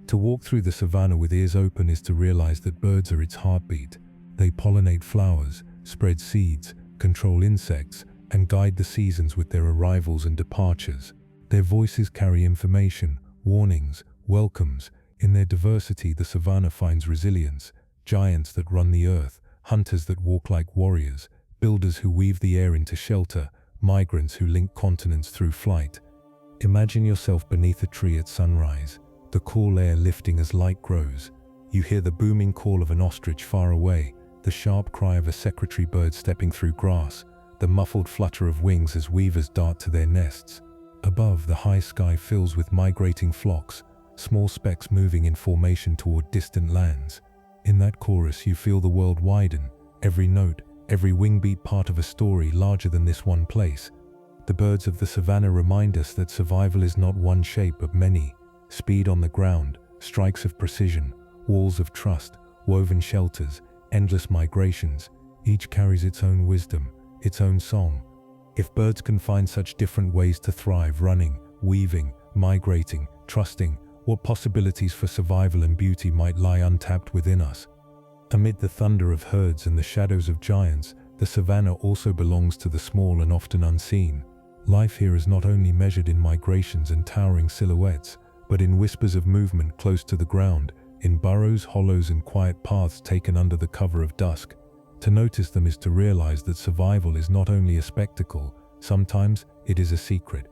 To walk through the savanna with ears open is to realize that birds are its heartbeat. They pollinate flowers, spread seeds, control insects, and guide the seasons with their arrivals and departures. Their voices carry information, warnings, welcomes. In their diversity, the savanna finds resilience, giants that run the earth, hunters that walk like warriors, builders who weave the air into shelter, migrants who link continents through flight. Imagine yourself beneath a tree at sunrise, the cool air lifting as light grows. You hear the booming call of an ostrich far away, the sharp cry of a secretary bird stepping through grass, the muffled flutter of wings as weavers dart to their nests. Above, the high sky fills with migrating flocks, small specks moving in formation toward distant lands. In that chorus, you feel the world widen, every note, every wingbeat part of a story larger than this one place. The birds of the savanna remind us that survival is not one shape but many. Speed on the ground, strikes of precision, walls of trust, woven shelters, endless migrations. Each carries its own wisdom, its own song. If birds can find such different ways to thrive, running, weaving, migrating, trusting, what possibilities for survival and beauty might lie untapped within us? Amid the thunder of herds and the shadows of giants, the savanna also belongs to the small and often unseen. Life here is not only measured in migrations and towering silhouettes, but in whispers of movement close to the ground, in burrows, hollows, and quiet paths taken under the cover of dusk. To notice them is to realize that survival is not only a spectacle, sometimes it is a secret.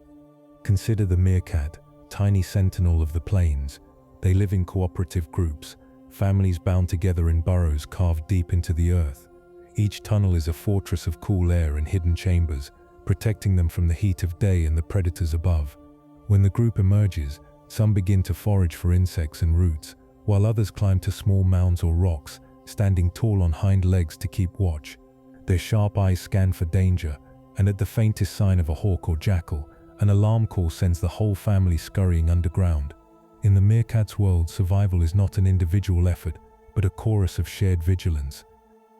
Consider the meerkat, tiny sentinel of the plains. They live in cooperative groups, families bound together in burrows carved deep into the earth. Each tunnel is a fortress of cool air and hidden chambers, protecting them from the heat of day and the predators above. When the group emerges, some begin to forage for insects and roots, while others climb to small mounds or rocks, standing tall on hind legs to keep watch. Their sharp eyes scan for danger, and at the faintest sign of a hawk or jackal, an alarm call sends the whole family scurrying underground. In the meerkat's world, survival is not an individual effort, but a chorus of shared vigilance.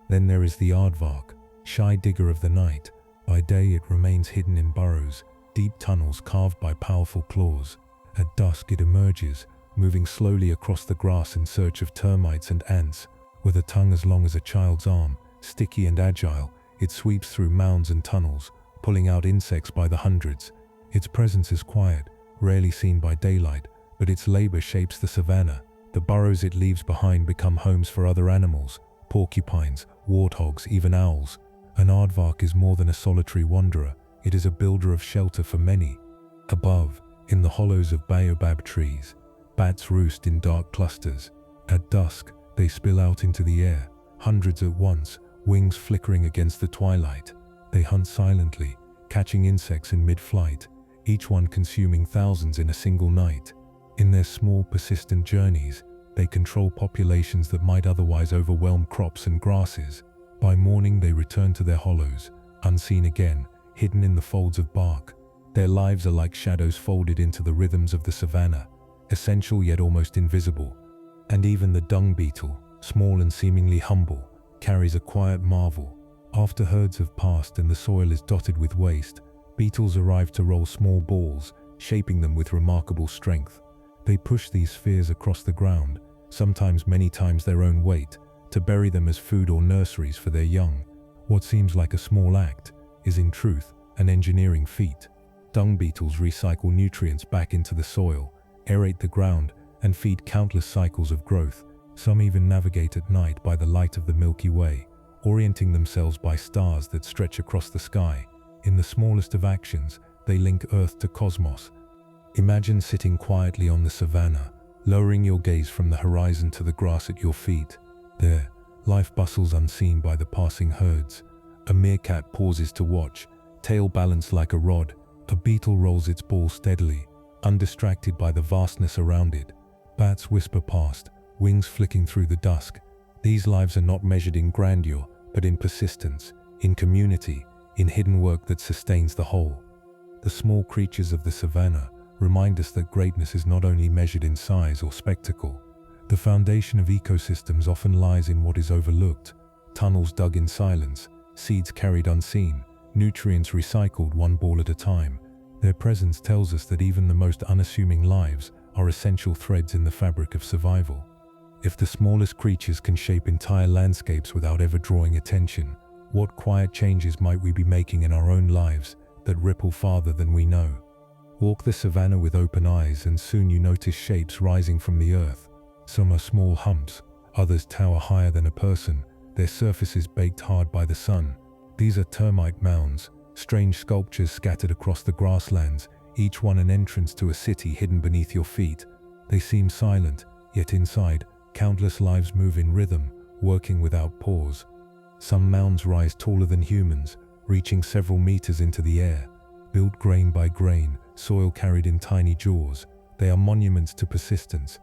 Then there is the aardvark, shy digger of the night. By day it remains hidden in burrows, deep tunnels carved by powerful claws. At dusk it emerges, moving slowly across the grass in search of termites and ants. With a tongue as long as a child's arm, sticky and agile, it sweeps through mounds and tunnels, pulling out insects by the hundreds. Its presence is quiet, rarely seen by daylight, but its labor shapes the savanna. The burrows it leaves behind become homes for other animals, porcupines, warthogs, even owls. An aardvark is more than a solitary wanderer, it is a builder of shelter for many. Above, in the hollows of baobab trees, bats roost in dark clusters. At dusk, they spill out into the air, hundreds at once, wings flickering against the twilight. They hunt silently, catching insects in mid-flight, each one consuming thousands in a single night. In their small, persistent journeys, they control populations that might otherwise overwhelm crops and grasses. By morning, they return to their hollows, unseen again, hidden in the folds of bark. Their lives are like shadows folded into the rhythms of the savanna, essential yet almost invisible. And even the dung beetle, small and seemingly humble, carries a quiet marvel. After herds have passed and the soil is dotted with waste, beetles arrive to roll small balls, shaping them with remarkable strength. They push these spheres across the ground, sometimes many times their own weight, to bury them as food or nurseries for their young. What seems like a small act is in truth an engineering feat. Dung beetles recycle nutrients back into the soil, aerate the ground, and feed countless cycles of growth. Some even navigate at night by the light of the Milky Way, orienting themselves by stars that stretch across the sky. In the smallest of actions, they link Earth to cosmos. Imagine sitting quietly on the savanna, lowering your gaze from the horizon to the grass at your feet. There, life bustles unseen by the passing herds. A meerkat pauses to watch, tail balanced like a rod. A beetle rolls its ball steadily, undistracted by the vastness around it. Bats whisper past, wings flicking through the dusk. These lives are not measured in grandeur, but in persistence, in community, in hidden work that sustains the whole. The small creatures of the savanna remind us that greatness is not only measured in size or spectacle. The foundation of ecosystems often lies in what is overlooked: tunnels dug in silence, seeds carried unseen, nutrients recycled one ball at a time. Their presence tells us that even the most unassuming lives are essential threads in the fabric of survival. If the smallest creatures can shape entire landscapes without ever drawing attention, What quiet changes might we be making in our own lives that ripple farther than we know? Walk the savanna with open eyes and soon you notice shapes rising from the earth. Some are small humps, others tower higher than a person, their surfaces baked hard by the sun. These are termite mounds, strange sculptures scattered across the grasslands, each one an entrance to a city hidden beneath your feet. They seem silent, yet inside, countless lives move in rhythm, working without pause. Some mounds rise taller than humans, reaching several meters into the air. Built grain by grain, soil carried in tiny jaws, they are monuments to persistence.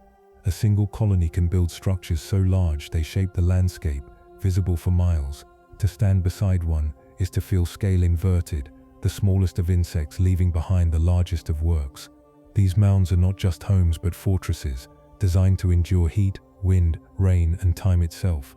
A single colony can build structures so large they shape the landscape, visible for miles. To stand beside one is to feel scale inverted, the smallest of insects leaving behind the largest of works. These mounds are not just homes but fortresses, designed to endure heat, wind, rain, and time itself.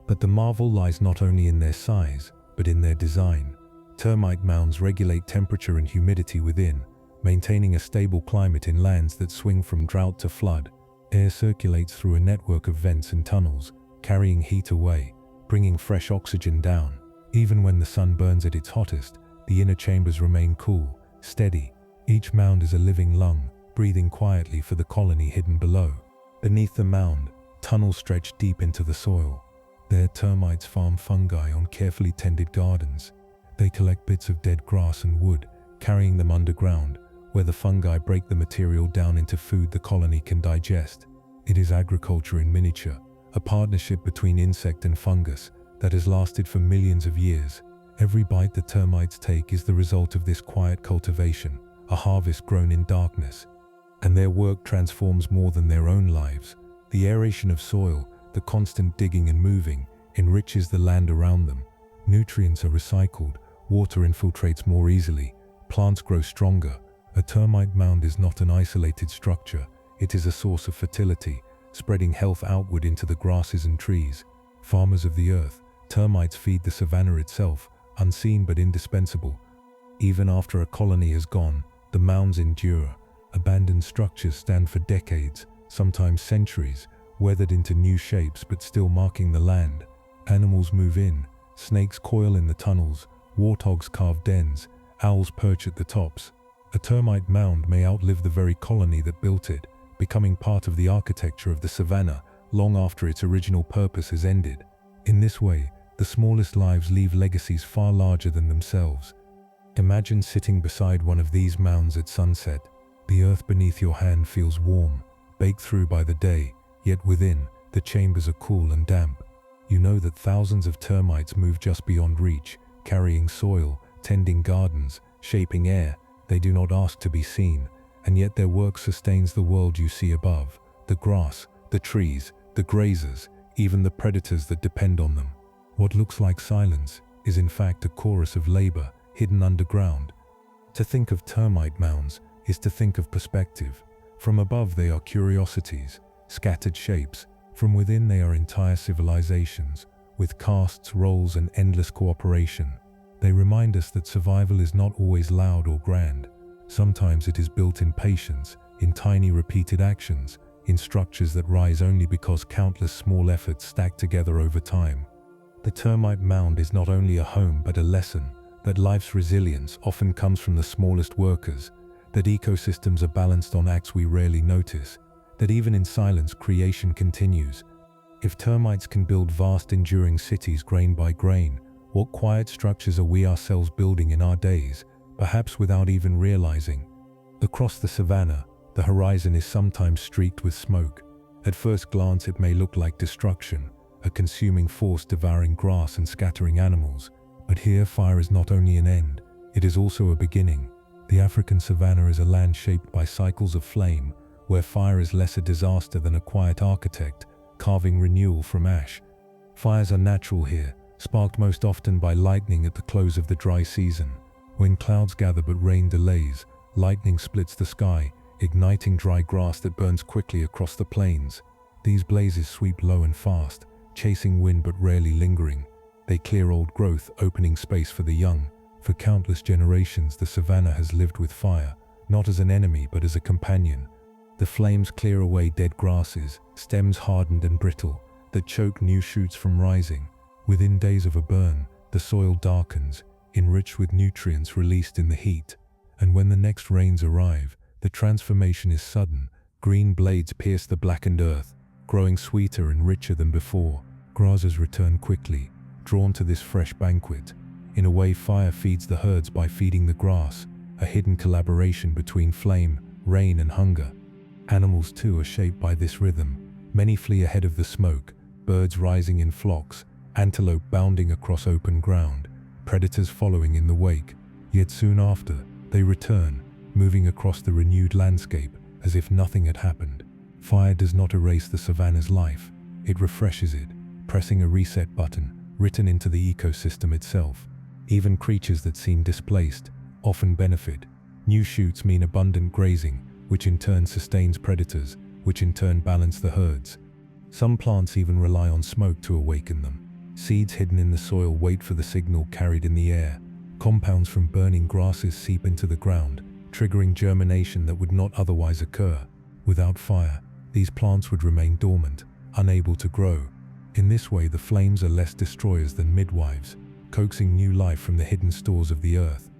But the marvel lies not only in their size, but in their design. Termite mounds regulate temperature and humidity within, maintaining a stable climate in lands that swing from drought to flood. Air circulates through a network of vents and tunnels, carrying heat away, bringing fresh oxygen down. Even when the sun burns at its hottest, the inner chambers remain cool, steady. Each mound is a living lung, breathing quietly for the colony hidden below. Beneath the mound, tunnels stretch deep into the soil. There, termites farm fungi on carefully tended gardens. They collect bits of dead grass and wood, carrying them underground, where the fungi break the material down into food the colony can digest. It is agriculture in miniature, a partnership between insect and fungus that has lasted for millions of years. Every bite the termites take is the result of this quiet cultivation, a harvest grown in darkness. And their work transforms more than their own lives. The aeration of soil, the constant digging and moving, enriches the land around them. Nutrients are recycled, water infiltrates more easily, plants grow stronger. A termite mound is not an isolated structure, it is a source of fertility, spreading health outward into the grasses and trees. Farmers of the earth, termites feed the savanna itself, unseen but indispensable. Even after a colony has gone, the mounds endure. Abandoned structures stand for decades, sometimes centuries, weathered into new shapes but still marking the land. Animals move in, snakes coil in the tunnels, warthogs carve dens, owls perch at the tops. A termite mound may outlive the very colony that built it, becoming part of the architecture of the savanna long after its original purpose has ended. In this way, the smallest lives leave legacies far larger than themselves. Imagine sitting beside one of these mounds at sunset. The earth beneath your hand feels warm, baked through by the day, yet within, the chambers are cool and damp. You know that thousands of termites move just beyond reach, carrying soil, tending gardens, shaping air. They do not ask to be seen, and yet their work sustains the world you see above, the grass, the trees, the grazers, even the predators that depend on them. What looks like silence is in fact a chorus of labor hidden underground. To think of termite mounds is to think of perspective. From above they are curiosities, scattered shapes. From within they are entire civilizations, with castes, roles, and endless cooperation. They remind us that survival is not always loud or grand. Sometimes it is built in patience, in tiny repeated actions, in structures that rise only because countless small efforts stack together over time. The termite mound is not only a home but a lesson, that life's resilience often comes from the smallest workers, that ecosystems are balanced on acts we rarely notice, that even in silence creation continues. If termites can build vast enduring cities grain by grain, what quiet structures are we ourselves building in our days, perhaps without even realizing? Across the savanna, the horizon is sometimes streaked with smoke. At first glance it may look like destruction, a consuming force devouring grass and scattering animals. But here fire is not only an end, it is also a beginning. The African savanna is a land shaped by cycles of flame, where fire is less a disaster than a quiet architect, carving renewal from ash. Fires are natural here, sparked most often by lightning at the close of the dry season. When clouds gather but rain delays, lightning splits the sky, igniting dry grass that burns quickly across the plains. These blazes sweep low and fast, chasing wind but rarely lingering. They clear old growth, opening space for the young. For countless generations, the savanna has lived with fire, not as an enemy but as a companion. The flames clear away dead grasses, stems hardened and brittle, that choke new shoots from rising. Within days of a burn, the soil darkens, enriched with nutrients released in the heat. And when the next rains arrive, the transformation is sudden. Green blades pierce the blackened earth, growing sweeter and richer than before. Grazers return quickly, drawn to this fresh banquet. In a way, fire feeds the herds by feeding the grass, a hidden collaboration between flame, rain, and hunger. Animals too are shaped by this rhythm. Many flee ahead of the smoke, birds rising in flocks, antelope bounding across open ground, predators following in the wake. Yet soon after, they return, moving across the renewed landscape as if nothing had happened. Fire does not erase the savanna's life, it refreshes it, pressing a reset button written into the ecosystem itself. Even creatures that seem displaced often benefit. New shoots mean abundant grazing, which in turn sustains predators, which in turn balance the herds. Some plants even rely on smoke to awaken them. Seeds hidden in the soil wait for the signal carried in the air. Compounds from burning grasses seep into the ground, triggering germination that would not otherwise occur. Without fire, these plants would remain dormant, unable to grow. In this way, the flames are less destroyers than midwives, coaxing new life from the hidden stores of the earth.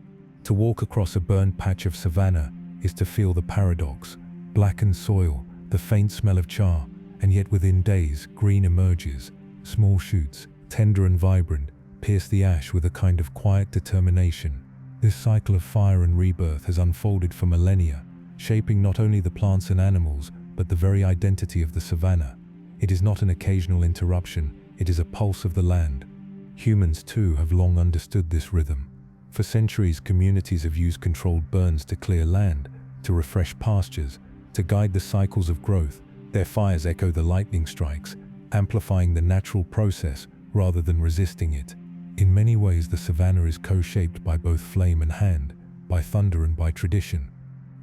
To walk across a burned patch of savanna is to feel the paradox. Blackened soil, the faint smell of char, and yet within days, green emerges. Small shoots, tender and vibrant, pierce the ash with a kind of quiet determination. This cycle of fire and rebirth has unfolded for millennia, shaping not only the plants and animals, but the very identity of the savanna. It is not an occasional interruption, it is a pulse of the land. Humans too have long understood this rhythm. For centuries, communities have used controlled burns to clear land, to refresh pastures, to guide the cycles of growth. Their fires echo the lightning strikes, amplifying the natural process rather than resisting it. In many ways, the savanna is co-shaped by both flame and hand, by thunder and by tradition.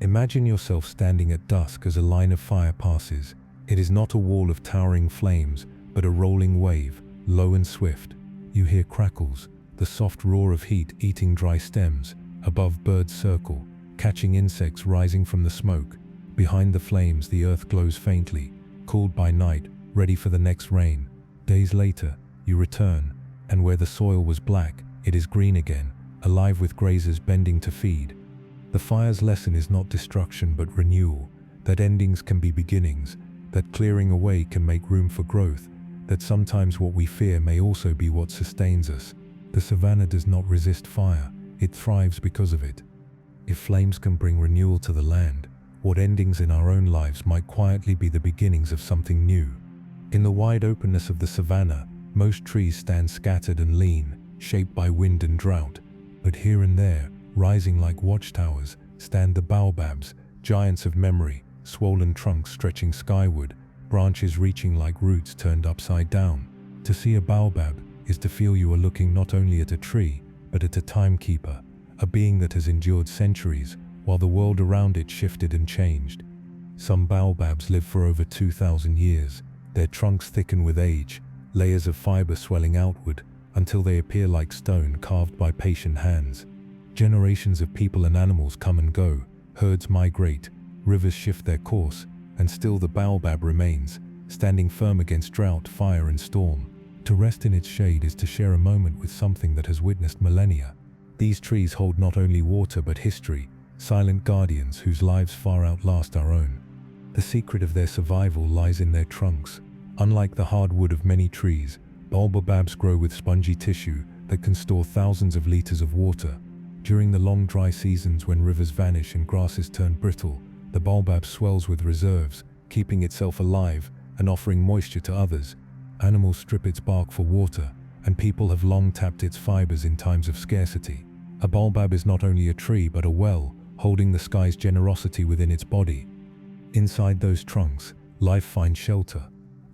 Imagine yourself standing at dusk as a line of fire passes. It is not a wall of towering flames, but a rolling wave, low and swift. You hear crackles, the soft roar of heat eating dry stems. Above, birds circle, catching insects rising from the smoke. Behind the flames, the earth glows faintly, cooled by night, ready for the next rain. Days later, you return, and where the soil was black, it is green again, alive with grazers bending to feed. The fire's lesson is not destruction but renewal, that endings can be beginnings, that clearing away can make room for growth, that sometimes what we fear may also be what sustains us. The savanna does not resist fire, it thrives because of it. If flames can bring renewal to the land, what endings in our own lives might quietly be the beginnings of something new. In the wide openness of the savanna, most trees stand scattered and lean, shaped by wind and drought. But here and there, rising like watchtowers, stand the baobabs, giants of memory, swollen trunks stretching skyward, branches reaching like roots turned upside down. To see a baobab is to feel you are looking not only at a tree, but at a timekeeper, a being that has endured centuries, while the world around it shifted and changed. Some baobabs live for over 2,000 years, their trunks thicken with age, layers of fiber swelling outward, until they appear like stone carved by patient hands. Generations of people and animals come and go, herds migrate, rivers shift their course, and still the baobab remains, standing firm against drought, fire, and storm. To rest in its shade is to share a moment with something that has witnessed millennia. These trees hold not only water but history, silent guardians whose lives far outlast our own. The secret of their survival lies in their trunks. Unlike the hard wood of many trees, baobabs grow with spongy tissue that can store thousands of liters of water. During the long dry seasons when rivers vanish and grasses turn brittle, the baobab swells with reserves, keeping itself alive and offering moisture to others. Animals strip its bark for water, and people have long tapped its fibers in times of scarcity. A baobab is not only a tree but a well, holding the sky's generosity within its body. Inside those trunks, life finds shelter.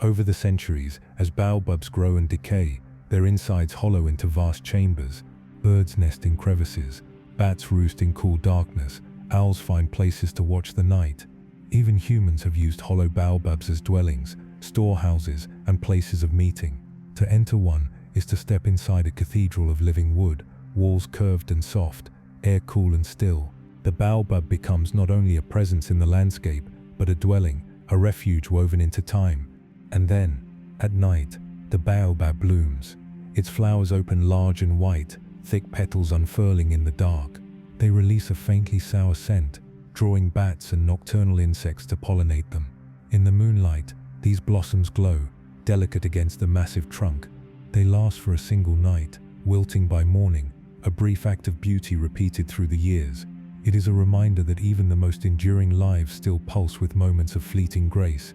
Over the centuries, as baobabs grow and decay, their insides hollow into vast chambers. Birds nest in crevices, bats roost in cool darkness, owls find places to watch the night. Even humans have used hollow baobabs as dwellings, storehouses, and places of meeting. To enter one is to step inside a cathedral of living wood, walls curved and soft, air cool and still. The baobab becomes not only a presence in the landscape, but a dwelling, a refuge woven into time. And then, at night, the baobab blooms. Its flowers open large and white, thick petals unfurling in the dark. They release a faintly sour scent, drawing bats and nocturnal insects to pollinate them. In the moonlight, these blossoms glow, delicate against the massive trunk. They last for a single night, wilting by morning, a brief act of beauty repeated through the years. It is a reminder that even the most enduring lives still pulse with moments of fleeting grace.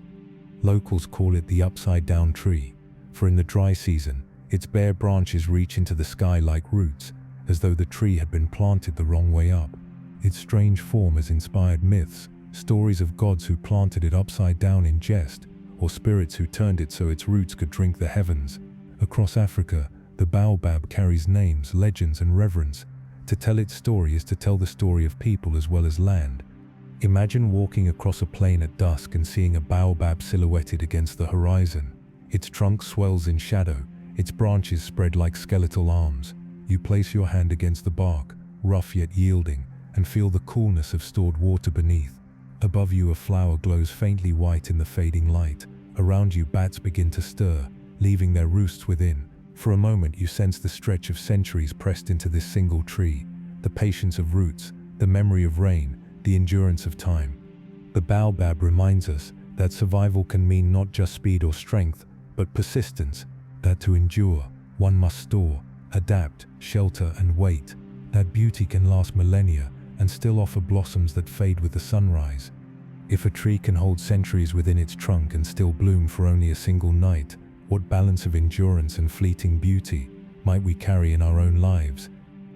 Locals call it the upside-down tree, for in the dry season, its bare branches reach into the sky like roots, as though the tree had been planted the wrong way up. Its strange form has inspired myths, stories of gods who planted it upside down in jest, or spirits who turned it so its roots could drink the heavens. Across Africa, the baobab carries names, legends, and reverence. To tell its story is to tell the story of people as well as land. Imagine walking across a plain at dusk and seeing a baobab silhouetted against the horizon. Its trunk swells in shadow, its branches spread like skeletal arms. You place your hand against the bark, rough yet yielding, and feel the coolness of stored water beneath. Above you, a flower glows faintly white in the fading light. Around you, bats begin to stir, leaving their roosts within. For a moment, you sense the stretch of centuries pressed into this single tree, the patience of roots, the memory of rain, the endurance of time. The baobab reminds us that survival can mean not just speed or strength, but persistence, that to endure, one must store, adapt, shelter, and wait. That beauty can last millennia and still offer blossoms that fade with the sunrise. If a tree can hold centuries within its trunk and still bloom for only a single night, what balance of endurance and fleeting beauty might we carry in our own lives?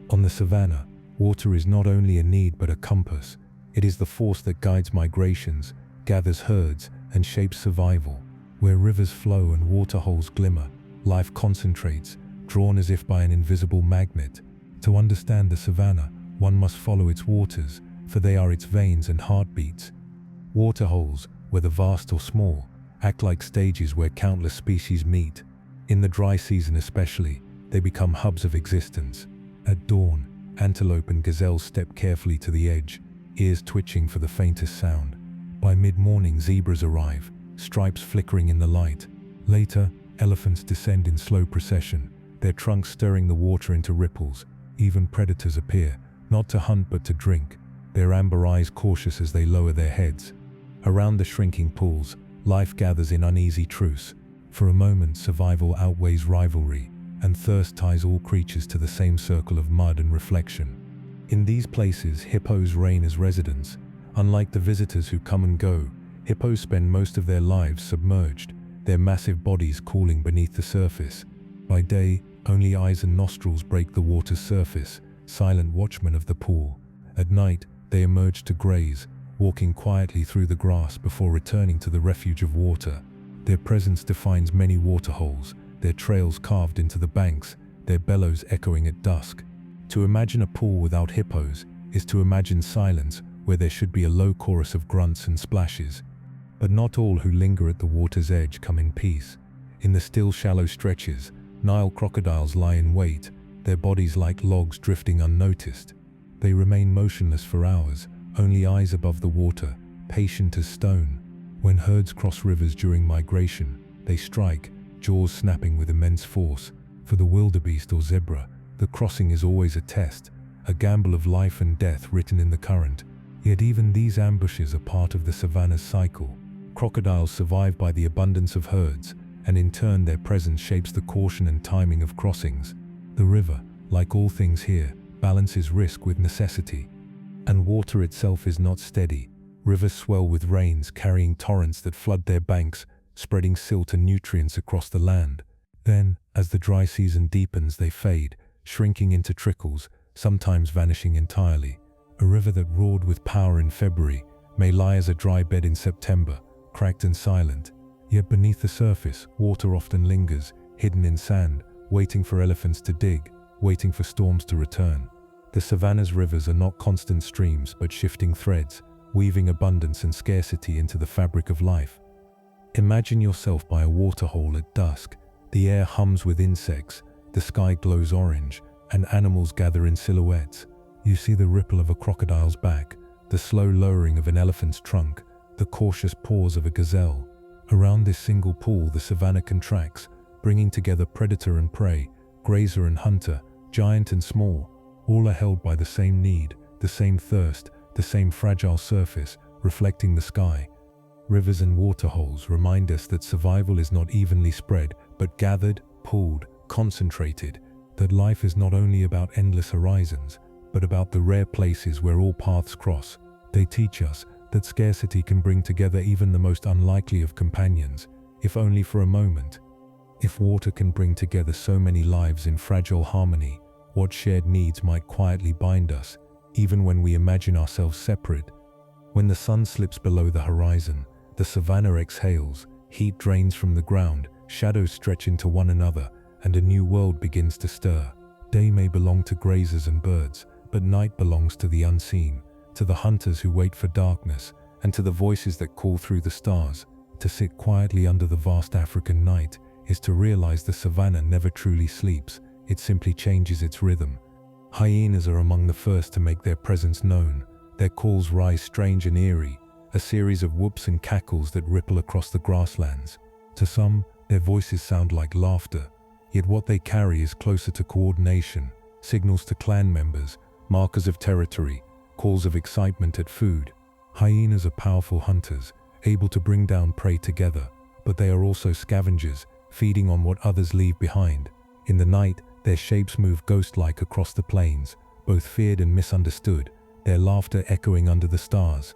On the Savanna, water is not only a need but a compass. It is the force that guides migrations, gathers herds, and shapes survival. Where rivers flow and waterholes glimmer, life concentrates, drawn as if by an invisible magnet. To understand the Savanna, one must follow its waters, for they are its veins and heartbeats. Waterholes, whether vast or small, act like stages where countless species meet. In the dry season especially, they become hubs of existence. At dawn, antelope and gazelles step carefully to the edge, ears twitching for the faintest sound. By mid-morning, zebras arrive, stripes flickering in the light. Later, elephants descend in slow procession, their trunks stirring the water into ripples. Even predators appear, not to hunt but to drink, their amber eyes cautious as they lower their heads. Around the shrinking pools, life gathers in uneasy truce. For a moment, survival outweighs rivalry, and thirst ties all creatures to the same circle of mud and reflection. In these places, hippos reign as residents. Unlike the visitors who come and go, hippos spend most of their lives submerged, their massive bodies cooling beneath the surface. By day, only eyes and nostrils break the water's surface, silent watchmen of the pool. At night, they emerge to graze, walking quietly through the grass before returning to the refuge of water. Their presence defines many waterholes, their trails carved into the banks, their bellows echoing at dusk. To imagine a pool without hippos is to imagine silence where there should be a low chorus of grunts and splashes. But not all who linger at the water's edge come in peace. In the still shallow stretches, Nile crocodiles lie in wait, their bodies like logs drifting unnoticed. They remain motionless for hours, only eyes above the water, patient as stone. When herds cross rivers during migration, they strike, jaws snapping with immense force. For the wildebeest or zebra, the crossing is always a test, a gamble of life and death written in the current. Yet even these ambushes are part of the savanna's cycle. Crocodiles survive by the abundance of herds, and in turn their presence shapes the caution and timing of crossings. The river, like all things here, balances risk with necessity. And water itself is not steady. Rivers swell with rains, carrying torrents that flood their banks, spreading silt and nutrients across the land. Then, as the dry season deepens, they fade, shrinking into trickles, sometimes vanishing entirely. A river that roared with power in February may lie as a dry bed in September, cracked and silent. Yet beneath the surface, water often lingers, hidden in sand, waiting for elephants to dig, waiting for storms to return. The savanna's rivers are not constant streams but shifting threads, weaving abundance and scarcity into the fabric of life. Imagine yourself by a waterhole at dusk. The air hums with insects, the sky glows orange, and animals gather in silhouettes. You see the ripple of a crocodile's back, the slow lowering of an elephant's trunk, the cautious pause of a gazelle. Around this single pool, the savanna contracts, bringing together predator and prey, Grazer and hunter, giant and small, all are held by the same need, the same thirst, the same fragile surface, reflecting the sky. Rivers and waterholes remind us that survival is not evenly spread, but gathered, pooled, concentrated, that life is not only about endless horizons, but about the rare places where all paths cross. They teach us that scarcity can bring together even the most unlikely of companions, if only for a moment. If water can bring together so many lives in fragile harmony, what shared needs might quietly bind us, even when we imagine ourselves separate? When the sun slips below the horizon, the savanna exhales, heat drains from the ground, shadows stretch into one another, and a new world begins to stir. Day may belong to grazers and birds, but night belongs to the unseen, to the hunters who wait for darkness, and to the voices that call through the stars. To sit quietly under the vast African night is to realize the savanna never truly sleeps, it simply changes its rhythm. Hyenas are among the first to make their presence known. Their calls rise strange and eerie, a series of whoops and cackles that ripple across the grasslands. To some, their voices sound like laughter, yet what they carry is closer to coordination, signals to clan members, markers of territory, calls of excitement at food. Hyenas are powerful hunters, able to bring down prey together, but they are also scavengers, feeding on what others leave behind. In the night, their shapes move ghost-like across the plains, both feared and misunderstood, their laughter echoing under the stars.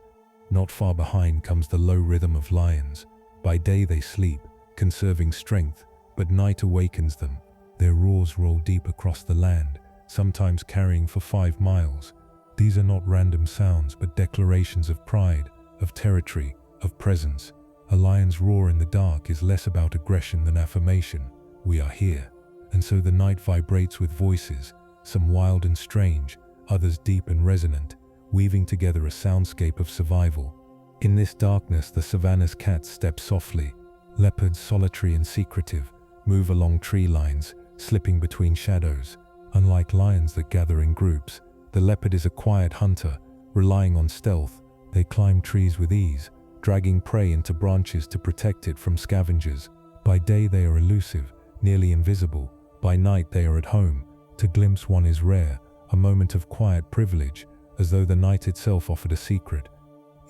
Not far behind comes the low rhythm of lions. By day they sleep, conserving strength, but night awakens them. Their roars roll deep across the land, sometimes carrying for 5 miles. These are not random sounds, but declarations of pride, of territory, of presence. A lion's roar in the dark is less about aggression than affirmation. We are here. And so the night vibrates with voices, some wild and strange, others deep and resonant, weaving together a soundscape of survival. In this darkness, the savanna's cats step softly. Leopards, solitary and secretive, move along tree lines, slipping between shadows. Unlike lions that gather in groups, the leopard is a quiet hunter, relying on stealth. They climb trees with ease, dragging prey into branches to protect it from scavengers. By day they are elusive, nearly invisible. By night they are at home. To glimpse one is rare, a moment of quiet privilege, as though the night itself offered a secret.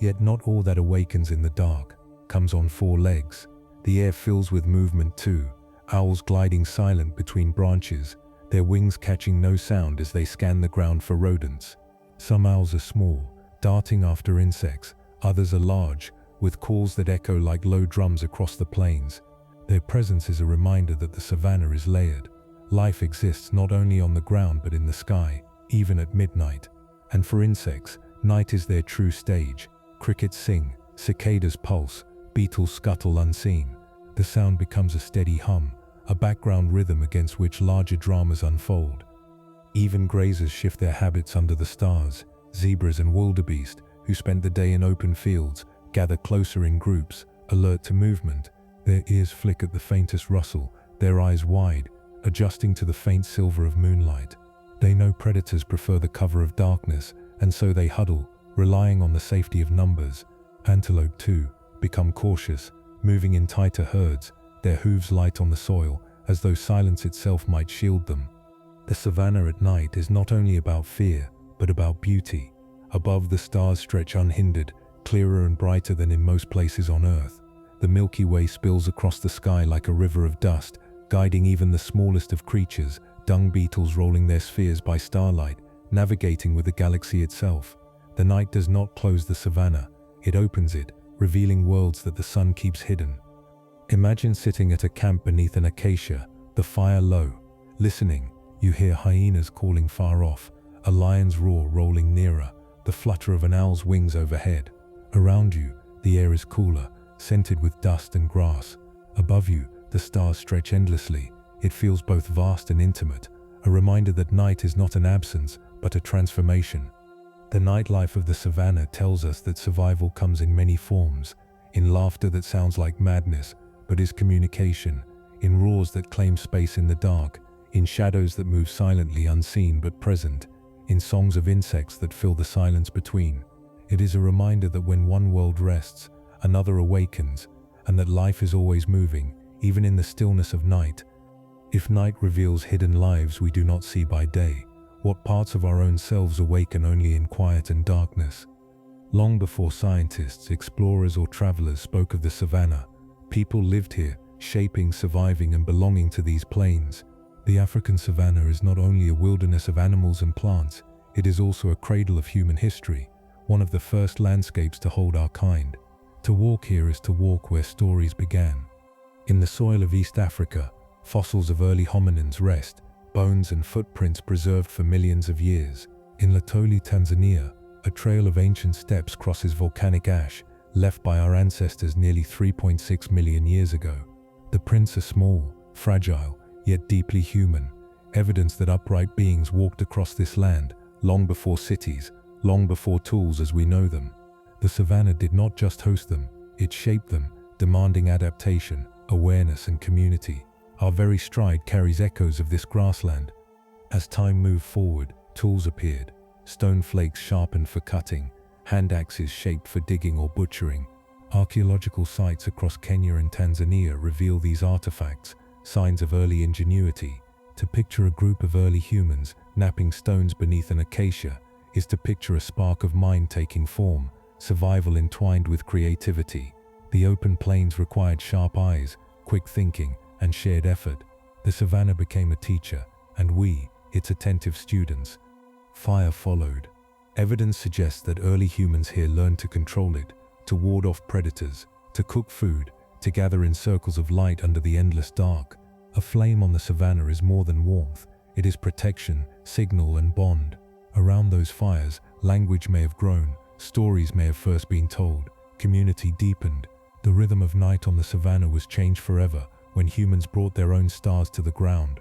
Yet not all that awakens in the dark comes on 4 legs. The air fills with movement too, owls gliding silent between branches, their wings catching no sound as they scan the ground for rodents. Some owls are small, darting after insects, others are large, with calls that echo like low drums across the plains. Their presence is a reminder that the savanna is layered. Life exists not only on the ground but in the sky, even at midnight. And for insects, night is their true stage. Crickets sing, cicadas pulse, beetles scuttle unseen. The sound becomes a steady hum, a background rhythm against which larger dramas unfold. Even grazers shift their habits under the stars. Zebras and wildebeest, who spent the day in open fields, gather closer in groups, alert to movement. Their ears flick at the faintest rustle, their eyes wide, adjusting to the faint silver of moonlight. They know predators prefer the cover of darkness, and so they huddle, relying on the safety of numbers. Antelope, too, become cautious, moving in tighter herds, their hooves light on the soil, as though silence itself might shield them. The savanna at night is not only about fear, but about beauty. Above, the stars stretch unhindered, clearer and brighter than in most places on Earth. The Milky Way spills across the sky like a river of dust, guiding even the smallest of creatures, dung beetles rolling their spheres by starlight, navigating with the galaxy itself. The night does not close the savanna, it opens it, revealing worlds that the sun keeps hidden. Imagine sitting at a camp beneath an acacia, the fire low. Listening, you hear hyenas calling far off, a lion's roar rolling nearer, the flutter of an owl's wings overhead. Around you, the air is cooler, scented with dust and grass. Above you, the stars stretch endlessly. It feels both vast and intimate, a reminder that night is not an absence, but a transformation. The nightlife of the savanna tells us that survival comes in many forms, in laughter that sounds like madness, but is communication, in roars that claim space in the dark, in shadows that move silently unseen but present, in songs of insects that fill the silence between. It is a reminder that when one world rests, another awakens, and that life is always moving, even in the stillness of night. If night reveals hidden lives we do not see by day, what parts of our own selves awaken only in quiet and darkness? Long before scientists, explorers, or travelers spoke of the savanna, people lived here, shaping, surviving, and belonging to these plains. The African savanna is not only a wilderness of animals and plants, it is also a cradle of human history, one of the first landscapes to hold our kind. To walk here is to walk where stories began. In the soil of East Africa, fossils of early hominins rest, bones and footprints preserved for millions of years. In Latoli, Tanzania, a trail of ancient steps crosses volcanic ash, left by our ancestors nearly 3.6 million years ago. The prints are small, fragile, yet deeply human, evidence that upright beings walked across this land, long before cities, long before tools as we know them. The savanna did not just host them, it shaped them, demanding adaptation, awareness, and community. Our very stride carries echoes of this grassland. As time moved forward, tools appeared, stone flakes sharpened for cutting, hand axes shaped for digging or butchering. Archaeological sites across Kenya and Tanzania reveal these artifacts, signs of early ingenuity. To picture a group of early humans knapping stones beneath an acacia is to picture a spark of mind taking form, survival entwined with creativity. The open plains required sharp eyes, quick thinking, and shared effort. The savanna became a teacher, and we, its attentive students. Fire followed. Evidence suggests that early humans here learned to control it, to ward off predators, to cook food, to gather in circles of light under the endless dark. A flame on the savanna is more than warmth, it is protection, signal, and bond. Around those fires, language may have grown, stories may have first been told, community deepened. The rhythm of night on the savanna was changed forever when humans brought their own stars to the ground.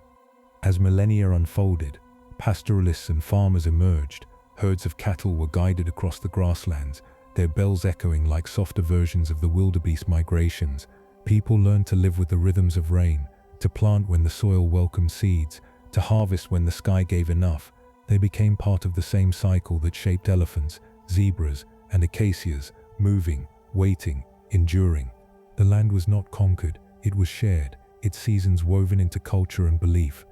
As millennia unfolded, pastoralists and farmers emerged, herds of cattle were guided across the grasslands, their bells echoing like softer versions of the wildebeest migrations. People learned to live with the rhythms of rain, to plant when the soil welcomed seeds, to harvest when the sky gave enough. They became part of the same cycle that shaped elephants, zebras, and acacias, moving, waiting, enduring. The land was not conquered, it was shared, its seasons woven into culture and belief.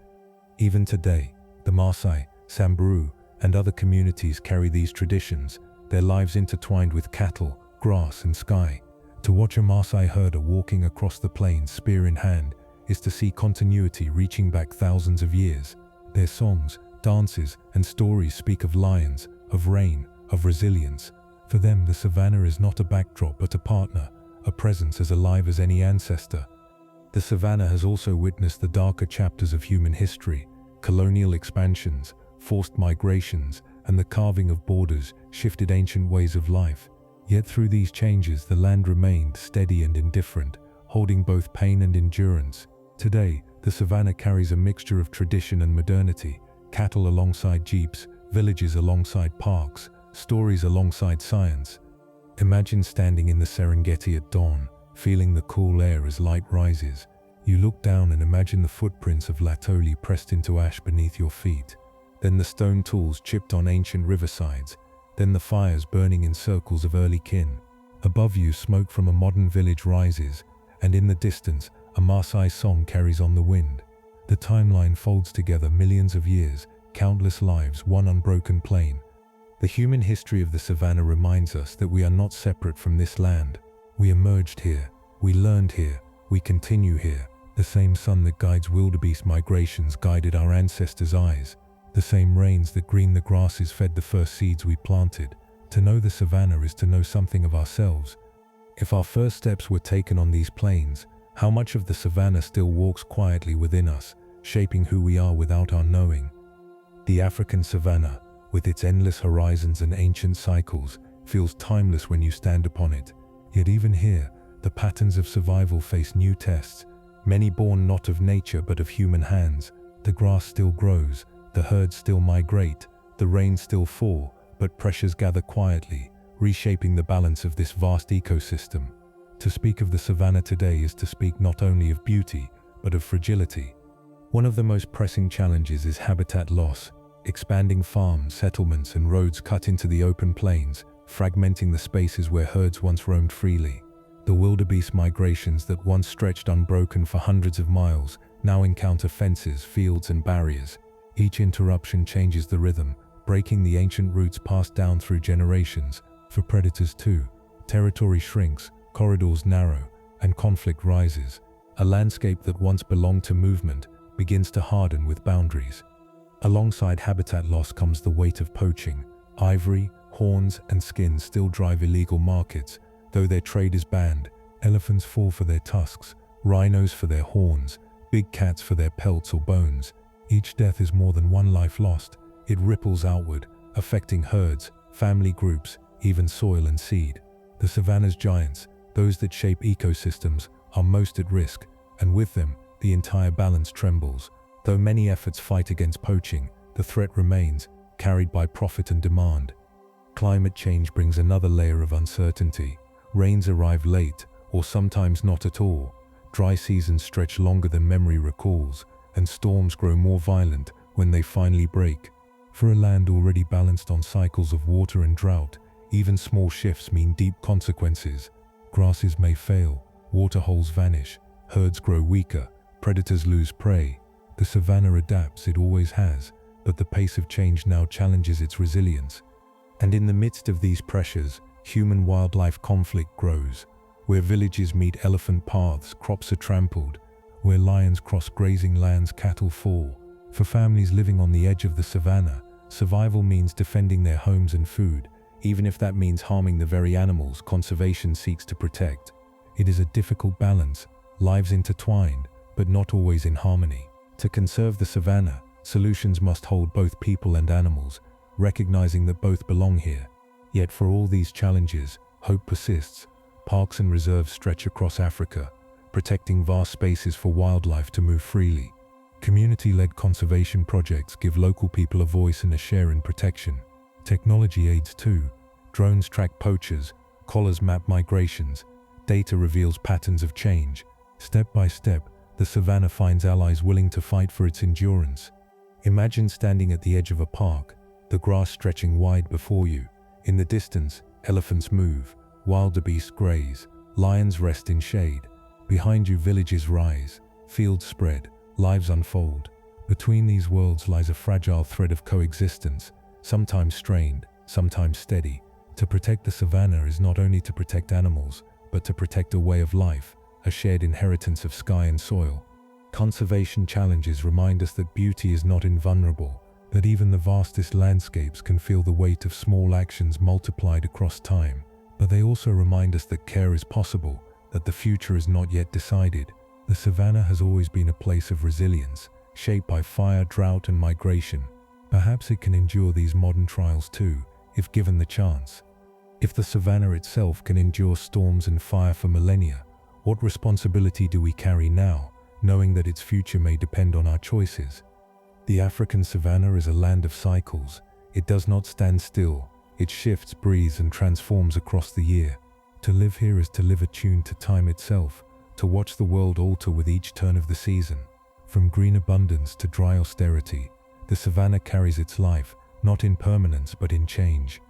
Even today, the Maasai, Samburu, and other communities carry these traditions, their lives intertwined with cattle, grass, and sky. To watch a Maasai herder walking across the plains spear in hand is to see continuity reaching back thousands of years. Their songs, dances, and stories speak of lions, of rain, of resilience. For them, the savanna is not a backdrop but a partner, a presence as alive as any ancestor. The savanna has also witnessed the darker chapters of human history. Colonial expansions, forced migrations, and the carving of borders shifted ancient ways of life. Yet through these changes, the land remained steady and indifferent, holding both pain and endurance. Today, the savanna carries a mixture of tradition and modernity, cattle alongside jeeps, villages alongside parks, stories alongside science. Imagine standing in the Serengeti at dawn, feeling the cool air as light rises. You look down and imagine the footprints of Latoli pressed into ash beneath your feet. Then the stone tools chipped on ancient riversides. Then the fires burning in circles of early kin. Above you, smoke from a modern village rises, and in the distance, a Maasai song carries on the wind. The timeline folds together millions of years, countless lives, one unbroken plain. The human history of the savanna reminds us that we are not separate from this land. We emerged here, we learned here, we continue here. The same sun that guides wildebeest migrations guided our ancestors' eyes. The same rains that greened the grasses fed the first seeds we planted. To know the savanna is to know something of ourselves. If our first steps were taken on these plains, how much of the savanna still walks quietly within us, shaping who we are without our knowing? The African savanna, with its endless horizons and ancient cycles, feels timeless when you stand upon it. Yet even here, the patterns of survival face new tests, many born not of nature but of human hands. The grass still grows, the herds still migrate, the rains still fall, but pressures gather quietly, reshaping the balance of this vast ecosystem. To speak of the savanna today is to speak not only of beauty, but of fragility. One of the most pressing challenges is habitat loss. Expanding farms, settlements, and roads cut into the open plains, fragmenting the spaces where herds once roamed freely. The wildebeest migrations that once stretched unbroken for hundreds of miles now encounter fences, fields, and barriers. Each interruption changes the rhythm, breaking the ancient roots passed down through generations. For predators too, territory shrinks, corridors narrow, and conflict rises. A landscape that once belonged to movement begins to harden with boundaries. Alongside habitat loss comes the weight of poaching. Ivory, horns, and skins still drive illegal markets, though their trade is banned. Elephants fall for their tusks, rhinos for their horns, big cats for their pelts or bones. Each death is more than one life lost. It ripples outward, affecting herds, family groups, even soil and seed. The savanna's giants, those that shape ecosystems, are most at risk, and with them, the entire balance trembles. Though many efforts fight against poaching, the threat remains, carried by profit and demand. Climate change brings another layer of uncertainty. Rains arrive late, or sometimes not at all. Dry seasons stretch longer than memory recalls, and storms grow more violent when they finally break. For a land already balanced on cycles of water and drought, even small shifts mean deep consequences. Grasses may fail, waterholes vanish, herds grow weaker, predators lose prey. The savanna adapts, it always has, but the pace of change now challenges its resilience. And in the midst of these pressures, human-wildlife conflict grows. Where villages meet elephant paths, crops are trampled. Where lions cross grazing lands, cattle fall. For families living on the edge of the savanna, survival means defending their homes and food, even if that means harming the very animals conservation seeks to protect. It is a difficult balance, lives intertwined, but not always in harmony. To conserve the savanna, solutions must hold both people and animals, recognizing that both belong here. Yet for all these challenges, hope persists. Parks and reserves stretch across Africa, protecting vast spaces for wildlife to move freely. Community-led conservation projects give local people a voice and a share in protection. Technology aids too. Drones track poachers, collars map migrations, data reveals patterns of change. Step by step, the savanna finds allies willing to fight for its endurance. Imagine standing at the edge of a park, the grass stretching wide before you. In the distance, elephants move, wildebeest graze, lions rest in shade. Behind you, villages rise, fields spread, lives unfold. Between these worlds lies a fragile thread of coexistence, sometimes strained, sometimes steady. To protect the savanna is not only to protect animals, but to protect a way of life, a shared inheritance of sky and soil. Conservation challenges remind us that beauty is not invulnerable, that even the vastest landscapes can feel the weight of small actions multiplied across time. But they also remind us that care is possible, that the future is not yet decided. The savanna has always been a place of resilience, shaped by fire, drought, and migration. Perhaps it can endure these modern trials too, if given the chance. If the savanna itself can endure storms and fire for millennia, what responsibility do we carry now, knowing that its future may depend on our choices? The African savanna is a land of cycles. It does not stand still. It shifts, breathes, and transforms across the year. To live here is to live attuned to time itself, to watch the world alter with each turn of the season. From green abundance to dry austerity, the savanna carries its life, not in permanence but in change.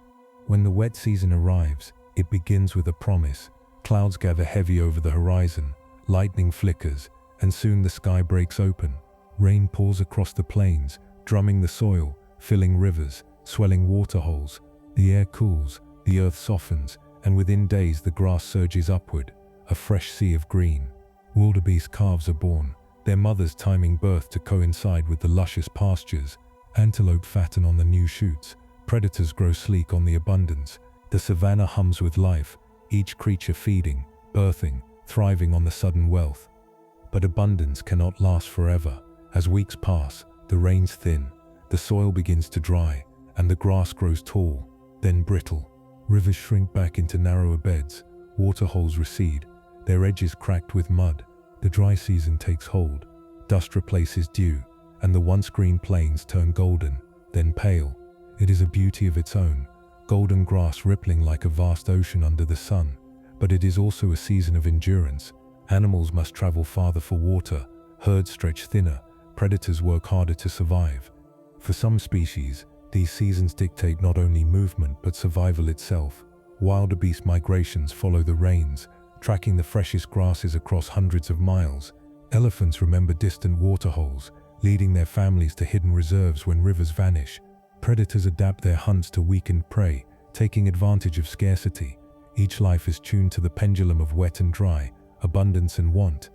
When the wet season arrives, it begins with a promise. Clouds gather heavy over the horizon, lightning flickers, and soon the sky breaks open. Rain pours across the plains, drumming the soil, filling rivers, swelling waterholes. The air cools, the earth softens, and within days the grass surges upward, a fresh sea of green. Wildebeest calves are born, their mothers timing birth to coincide with the luscious pastures. Antelope fatten on the new shoots, predators grow sleek on the abundance. The savanna hums with life, each creature feeding, birthing, thriving on the sudden wealth. But abundance cannot last forever. As weeks pass, the rains thin, the soil begins to dry, and the grass grows tall, then brittle. Rivers shrink back into narrower beds, waterholes recede, their edges cracked with mud. The dry season takes hold, dust replaces dew, and the once green plains turn golden, then pale. It is a beauty of its own, golden grass rippling like a vast ocean under the sun. But it is also a season of endurance. Animals must travel farther for water, herds stretch thinner, predators work harder to survive. For some species, these seasons dictate not only movement but survival itself. Wildebeest migrations follow the rains, tracking the freshest grasses across hundreds of miles. Elephants remember distant waterholes, leading their families to hidden reserves when rivers vanish. Predators adapt their hunts to weakened prey, taking advantage of scarcity. Each life is tuned to the pendulum of wet and dry, abundance and want.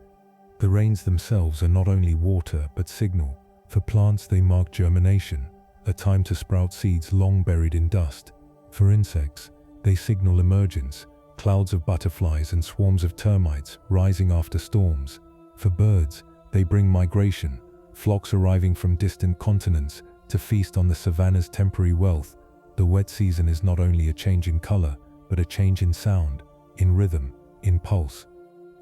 The rains themselves are not only water but signal. For plants they mark germination, a time to sprout seeds long buried in dust. For insects, they signal emergence, clouds of butterflies and swarms of termites rising after storms. For birds, they bring migration, flocks arriving from distant continents to feast on the savanna's temporary wealth. The wet season is not only a change in color, but a change in sound, in rhythm, in pulse.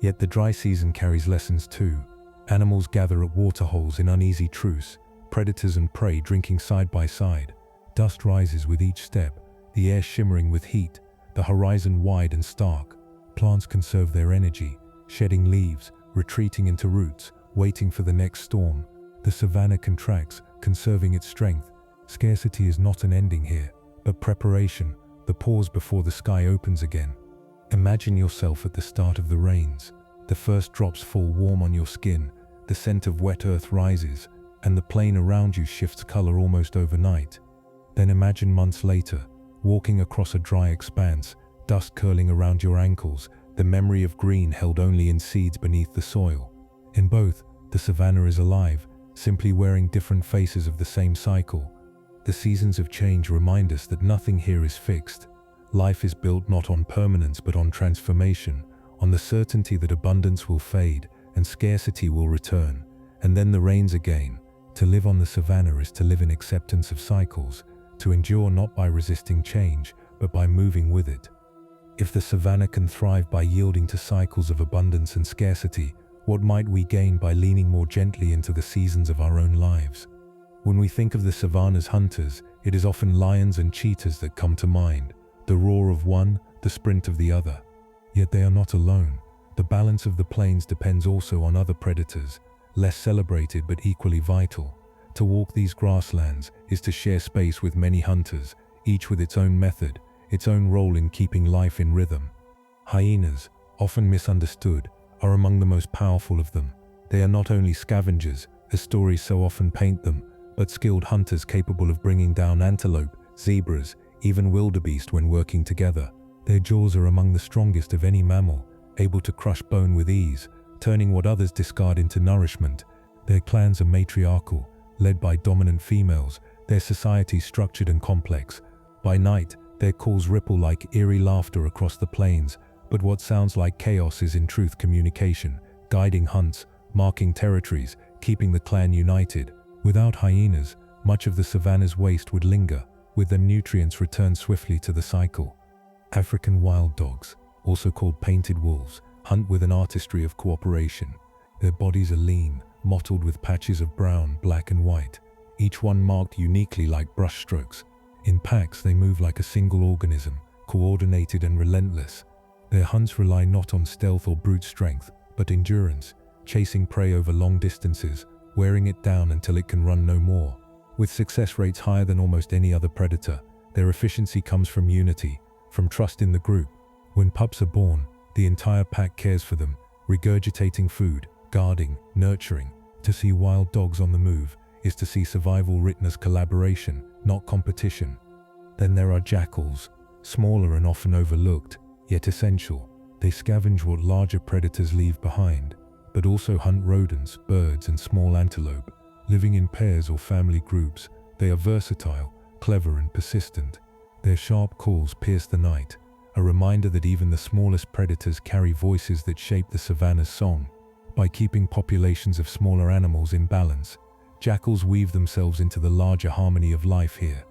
Yet the dry season carries lessons too. Animals gather at waterholes in uneasy truce, predators and prey drinking side by side. Dust rises with each step, the air shimmering with heat, the horizon wide and stark. Plants conserve their energy, shedding leaves, retreating into roots, waiting for the next storm. The savanna contracts, conserving its strength. Scarcity is not an ending here, but preparation, the pause before the sky opens again. Imagine yourself at the start of the rains. The first drops fall warm on your skin, the scent of wet earth rises, and the plain around you shifts color almost overnight. Then imagine months later, walking across a dry expanse, dust curling around your ankles, the memory of green held only in seeds beneath the soil. In both, the savanna is alive, simply wearing different faces of the same cycle. The seasons of change remind us that nothing here is fixed. Life is built not on permanence but on transformation, on the certainty that abundance will fade and scarcity will return, and then the rains again. To live on the savanna is to live in acceptance of cycles, to endure not by resisting change, but by moving with it. If the savanna can thrive by yielding to cycles of abundance and scarcity, what might we gain by leaning more gently into the seasons of our own lives? When we think of the savanna's hunters, it is often lions and cheetahs that come to mind, the roar of one, the sprint of the other. Yet they are not alone. The balance of the plains depends also on other predators, less celebrated but equally vital. To walk these grasslands is to share space with many hunters, each with its own method, its own role in keeping life in rhythm. Hyenas, often misunderstood, are among the most powerful of them. They are not only scavengers, as stories so often paint them, but skilled hunters capable of bringing down antelope, zebras, even wildebeest when working together. Their jaws are among the strongest of any mammal, able to crush bone with ease, turning what others discard into nourishment. Their clans are matriarchal, led by dominant females, their society structured and complex. By night, their calls ripple like eerie laughter across the plains, but what sounds like chaos is in truth communication, guiding hunts, marking territories, keeping the clan united. Without hyenas, much of the savanna's waste would linger, with them nutrients return swiftly to the cycle. African wild dogs, also called painted wolves, hunt with an artistry of cooperation. Their bodies are lean, mottled with patches of brown, black and white, each one marked uniquely like brushstrokes. In packs they move like a single organism, coordinated and relentless. Their hunts rely not on stealth or brute strength, but endurance, chasing prey over long distances, wearing it down until it can run no more. With success rates higher than almost any other predator, their efficiency comes from unity, from trust in the group. When pups are born, the entire pack cares for them, regurgitating food, guarding, nurturing. To see wild dogs on the move is to see survival written as collaboration, not competition. Then there are jackals, smaller and often overlooked, yet essential. They scavenge what larger predators leave behind, but also hunt rodents, birds, and small antelope. Living in pairs or family groups, they are versatile, clever, and persistent. Their sharp calls pierce the night, a reminder that even the smallest predators carry voices that shape the savanna's song. By keeping populations of smaller animals in balance, jackals weave themselves into the larger harmony of life here.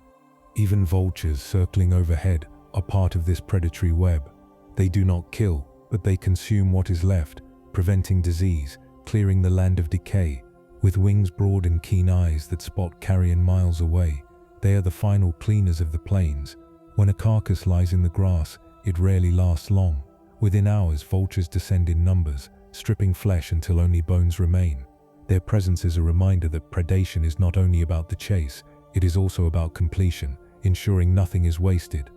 Even vultures circling overhead are part of this predatory web. They do not kill, but they consume what is left, preventing disease, clearing the land of decay. With wings broad and keen eyes that spot carrion miles away, they are the final cleaners of the plains. When a carcass lies in the grass, it rarely lasts long. Within hours, vultures descend in numbers, stripping flesh until only bones remain. Their presence is a reminder that predation is not only about the chase, it is also about completion, ensuring nothing is wasted.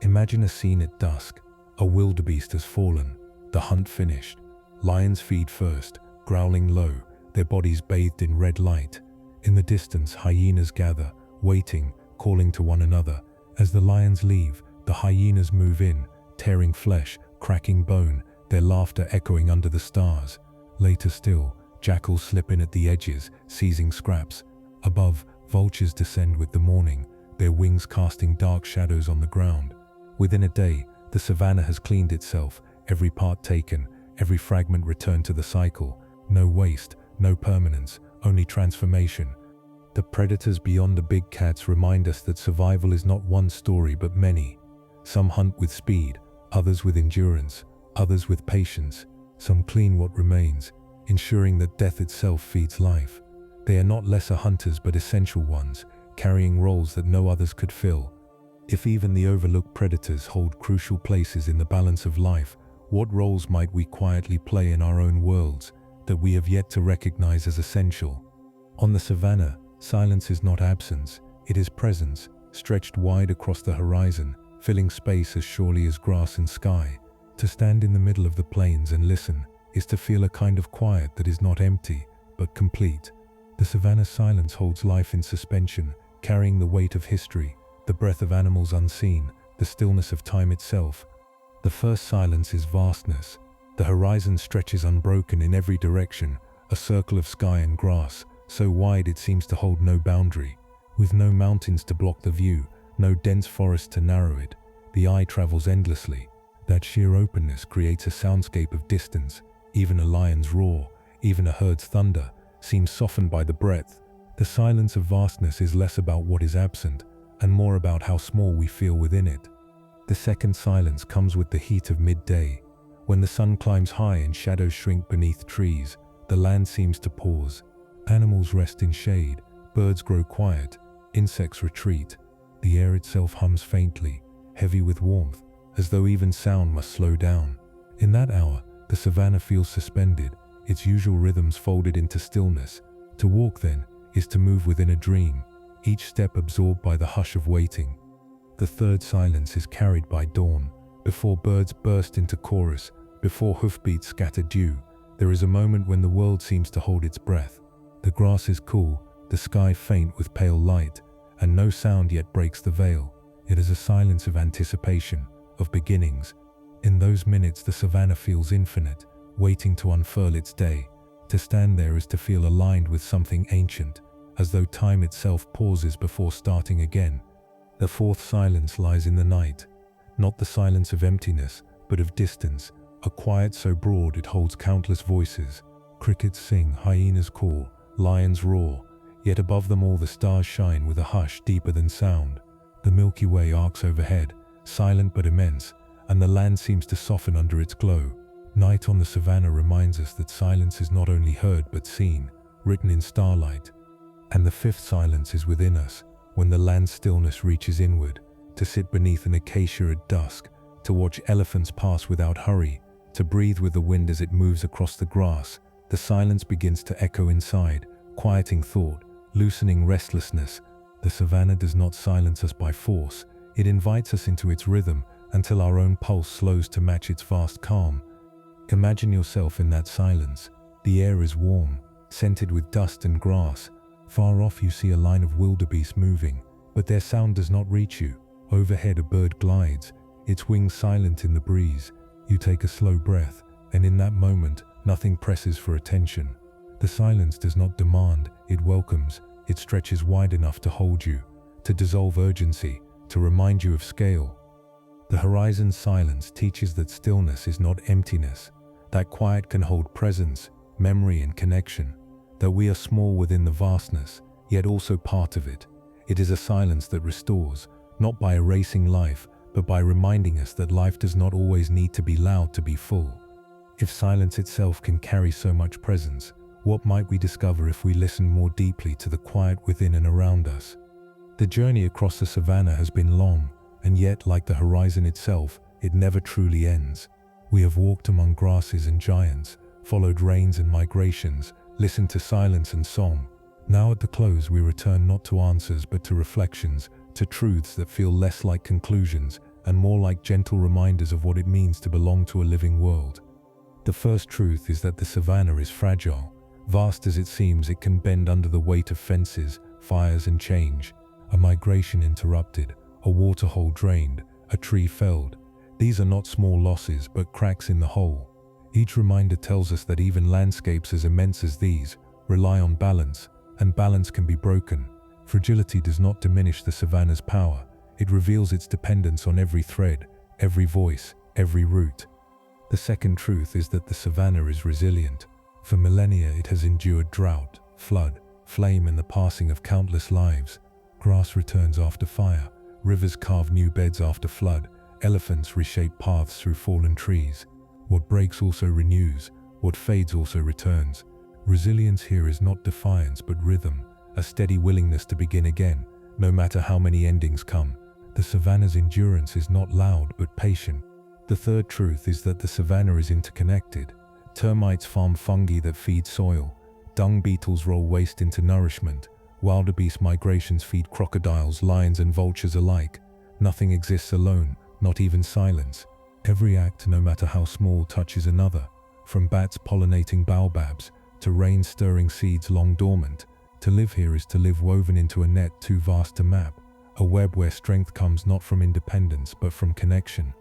Imagine a scene at dusk. A wildebeest has fallen, the hunt finished. Lions feed first, growling low, their bodies bathed in red light. In the distance, hyenas gather, waiting, calling to one another. As the lions leave, the hyenas move in, tearing flesh, cracking bone, their laughter echoing under the stars. Later still, jackals slip in at the edges, seizing scraps. Above, vultures descend with the morning, their wings casting dark shadows on the ground. Within a day, the savanna has cleaned itself, every part taken, every fragment returned to the cycle. No waste, no permanence, only transformation. The predators beyond the big cats remind us that survival is not one story but many. Some hunt with speed, others with endurance, others with patience. Some clean what remains, ensuring that death itself feeds life. They are not lesser hunters but essential ones, carrying roles that no others could fill. If even the overlooked predators hold crucial places in the balance of life, what roles might we quietly play in our own worlds that we have yet to recognize as essential? On the savanna, silence is not absence, it is presence, stretched wide across the horizon, filling space as surely as grass and sky. To stand in the middle of the plains and listen is to feel a kind of quiet that is not empty, but complete. The savanna's silence holds life in suspension, carrying the weight of history, the breath of animals unseen, the stillness of time itself. The first silence is vastness. The horizon stretches unbroken in every direction, a circle of sky and grass, so wide it seems to hold no boundary. With no mountains to block the view, no dense forest to narrow it, the eye travels endlessly. That sheer openness creates a soundscape of distance. Even a lion's roar, even a herd's thunder, seems softened by the breadth. The silence of vastness is less about what is absent, and more about how small we feel within it. The second silence comes with the heat of midday. When the sun climbs high and shadows shrink beneath trees, the land seems to pause. Animals rest in shade, birds grow quiet, insects retreat. The air itself hums faintly, heavy with warmth, as though even sound must slow down. In that hour, the savanna feels suspended, its usual rhythms folded into stillness. To walk, then, is to move within a dream, each step absorbed by the hush of waiting. The third silence is carried by dawn. Before birds burst into chorus, before hoofbeats scatter dew, there is a moment when the world seems to hold its breath. The grass is cool, the sky faint with pale light, and no sound yet breaks the veil. It is a silence of anticipation, of beginnings. In those minutes the savanna feels infinite, waiting to unfurl its day. To stand there is to feel aligned with something ancient, as though time itself pauses before starting again. The fourth silence lies in the night, not the silence of emptiness, but of distance, a quiet so broad it holds countless voices. Crickets sing, hyenas call, lions roar, yet above them all the stars shine with a hush deeper than sound. The Milky Way arcs overhead, silent but immense, and the land seems to soften under its glow. Night on the savanna reminds us that silence is not only heard but seen, written in starlight. And the fifth silence is within us, when the land's stillness reaches inward, to sit beneath an acacia at dusk, to watch elephants pass without hurry, to breathe with the wind as it moves across the grass. The silence begins to echo inside, quieting thought, loosening restlessness. The savanna does not silence us by force, it invites us into its rhythm until our own pulse slows to match its vast calm. Imagine yourself in that silence. The air is warm, scented with dust and grass. Far off you see a line of wildebeest moving, but their sound does not reach you. Overhead a bird glides, its wings silent in the breeze. You take a slow breath, and in that moment, nothing presses for attention. The silence does not demand, it welcomes. It stretches wide enough to hold you, to dissolve urgency, to remind you of scale. The horizon's silence teaches that stillness is not emptiness, that quiet can hold presence, memory and connection, that we are small within the vastness, yet also part of it. It is a silence that restores, not by erasing life, but by reminding us that life does not always need to be loud to be full. If silence itself can carry so much presence, what might we discover if we listen more deeply to the quiet within and around us? The journey across the savanna has been long, and yet, like the horizon itself, it never truly ends. We have walked among grasses and giants, followed rains and migrations, listened to silence and song. Now at the close we return not to answers but to reflections, to truths that feel less like conclusions and more like gentle reminders of what it means to belong to a living world. The first truth is that the savanna is fragile. Vast as it seems, it can bend under the weight of fences, fires, and change. A migration interrupted, a waterhole drained, a tree felled. These are not small losses, but cracks in the whole. Each reminder tells us that even landscapes as immense as these rely on balance, and balance can be broken. Fragility does not diminish the savanna's power. It reveals its dependence on every thread, every voice, every root. The second truth is that the savanna is resilient. For millennia it has endured drought, flood, flame, and the passing of countless lives. Grass returns after fire, rivers carve new beds after flood, elephants reshape paths through fallen trees. What breaks also renews, what fades also returns. Resilience here is not defiance but rhythm, a steady willingness to begin again, no matter how many endings come. The savanna's endurance is not loud but patient. The third truth is that the savanna is interconnected. Termites farm fungi that feed soil. Dung beetles roll waste into nourishment. Wildebeest migrations feed crocodiles, lions, and vultures alike. Nothing exists alone, not even silence. Every act, no matter how small, touches another. From bats pollinating baobabs, to rain stirring seeds long dormant. To live here is to live woven into a net too vast to map. A web where strength comes not from independence but from connection.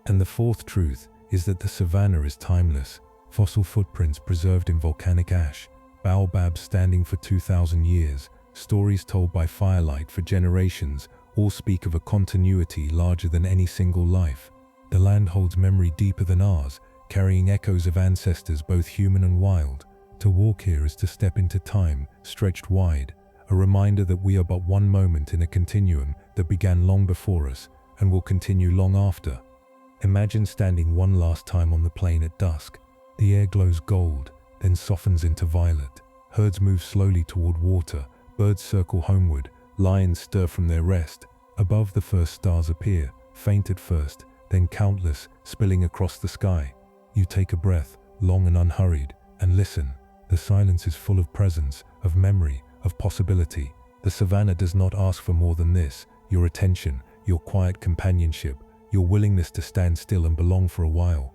And the fourth truth is that the savanna is timeless. Fossil footprints preserved in volcanic ash, baobabs standing for 2,000 years, stories told by firelight for generations, all speak of a continuity larger than any single life. The land holds memory deeper than ours, carrying echoes of ancestors both human and wild. To walk here is to step into time, stretched wide, a reminder that we are but one moment in a continuum that began long before us and will continue long after. Imagine standing one last time on the plain at dusk. The air glows gold, then softens into violet. Herds move slowly toward water, birds circle homeward, lions stir from their rest. Above, the first stars appear, faint at first, then countless, spilling across the sky. You take a breath, long and unhurried, and listen. The silence is full of presence, of memory, of possibility. The savanna does not ask for more than this: your attention, your quiet companionship, your willingness to stand still and belong for a while.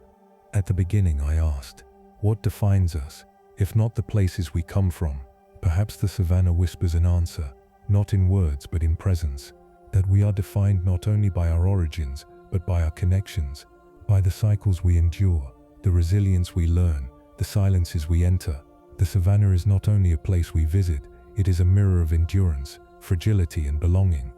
At the beginning I asked, what defines us, if not the places we come from? Perhaps the savanna whispers an answer, not in words but in presence, that we are defined not only by our origins, but by our connections, by the cycles we endure, the resilience we learn, the silences we enter. The savanna is not only a place we visit, it is a mirror of endurance, fragility, and belonging.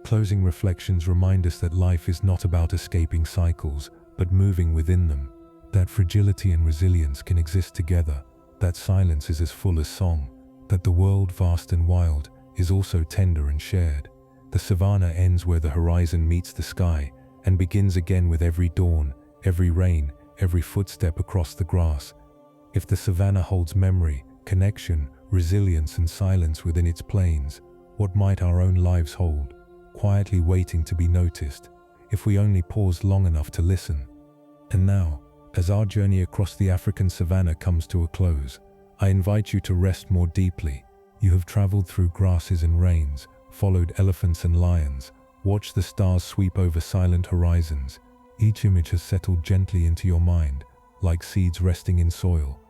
Closing reflections remind us that life is not about escaping cycles, but moving within them. That fragility and resilience can exist together, that silence is as full as song, that the world, vast and wild, is also tender and shared. The savanna ends where the horizon meets the sky, and begins again with every dawn, every rain, every footstep across the grass. If the savanna holds memory, connection, resilience, and silence within its plains, what might our own lives hold, quietly waiting to be noticed, if we only paused long enough to listen? And now, as our journey across the African savanna comes to a close, I invite you to rest more deeply. You have traveled through grasses and rains, followed elephants and lions, watched the stars sweep over silent horizons. Each image has settled gently into your mind, like seeds resting in soil.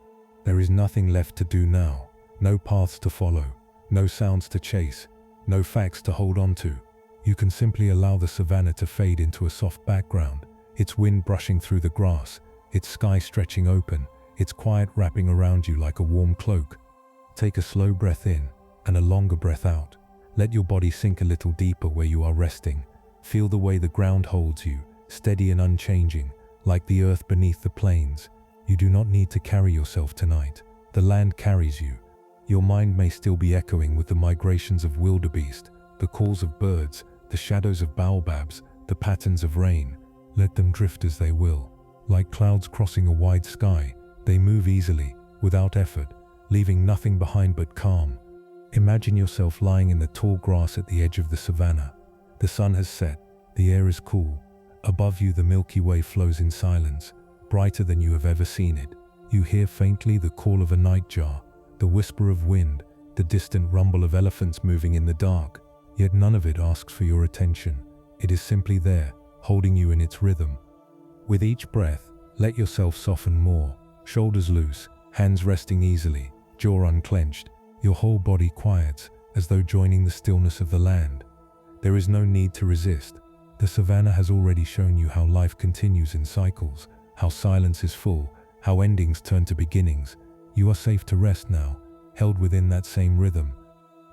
There is nothing left to do now, no paths to follow, no sounds to chase, no facts to hold on to. You can simply allow the savanna to fade into a soft background, its wind brushing through the grass, its sky stretching open, its quiet wrapping around you like a warm cloak. Take a slow breath in and a longer breath out. Let your body sink a little deeper where you are resting. Feel the way the ground holds you, steady and unchanging, like the earth beneath the plains. You do not need to carry yourself tonight. The land carries you. Your mind may still be echoing with the migrations of wildebeest, the calls of birds, the shadows of baobabs, the patterns of rain. Let them drift as they will. Like clouds crossing a wide sky, they move easily, without effort, leaving nothing behind but calm. Imagine yourself lying in the tall grass at the edge of the savanna. The sun has set, the air is cool. Above you the Milky Way flows in silence, brighter than you have ever seen it. You hear faintly the call of a nightjar, the whisper of wind, the distant rumble of elephants moving in the dark. Yet none of it asks for your attention. It is simply there, holding you in its rhythm. With each breath, let yourself soften more. Shoulders loose, hands resting easily, jaw unclenched, your whole body quiets, as though joining the stillness of the land. There is no need to resist. The savanna has already shown you how life continues in cycles, how silence is full, how endings turn to beginnings. You are safe to rest now, held within that same rhythm.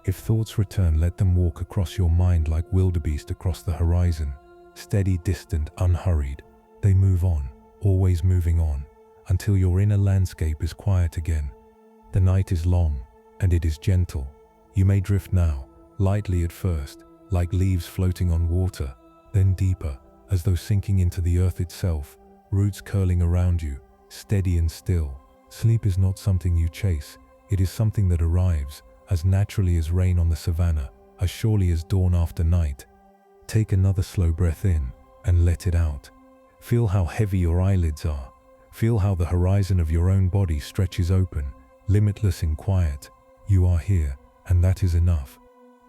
If thoughts return, let them walk across your mind like wildebeest across the horizon, steady, distant, unhurried. They move on, always moving on, until your inner landscape is quiet again. The night is long, and it is gentle. You may drift now, lightly at first, like leaves floating on water, then deeper, as though sinking into the earth itself, roots curling around you, steady and still. Sleep is not something you chase, it is something that arrives, as naturally as rain on the savanna, as surely as dawn after night. Take another slow breath in, and let it out. Feel how heavy your eyelids are. Feel how the horizon of your own body stretches open, limitless in quiet. You are here, and that is enough.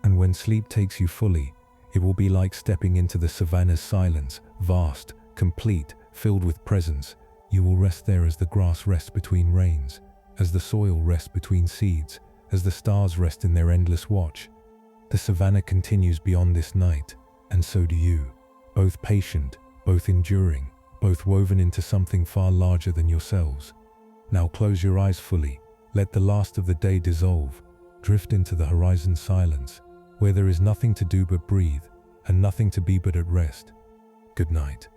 And when sleep takes you fully, it will be like stepping into the savanna's silence, vast, complete, filled with presence. You will rest there as the grass rests between rains, as the soil rests between seeds, as the stars rest in their endless watch. The savanna continues beyond this night, and so do you, both patient, both enduring, both woven into something far larger than yourselves. Now close your eyes fully, let the last of the day dissolve, drift into the horizon silence, where there is nothing to do but breathe, and nothing to be but at rest. Good night.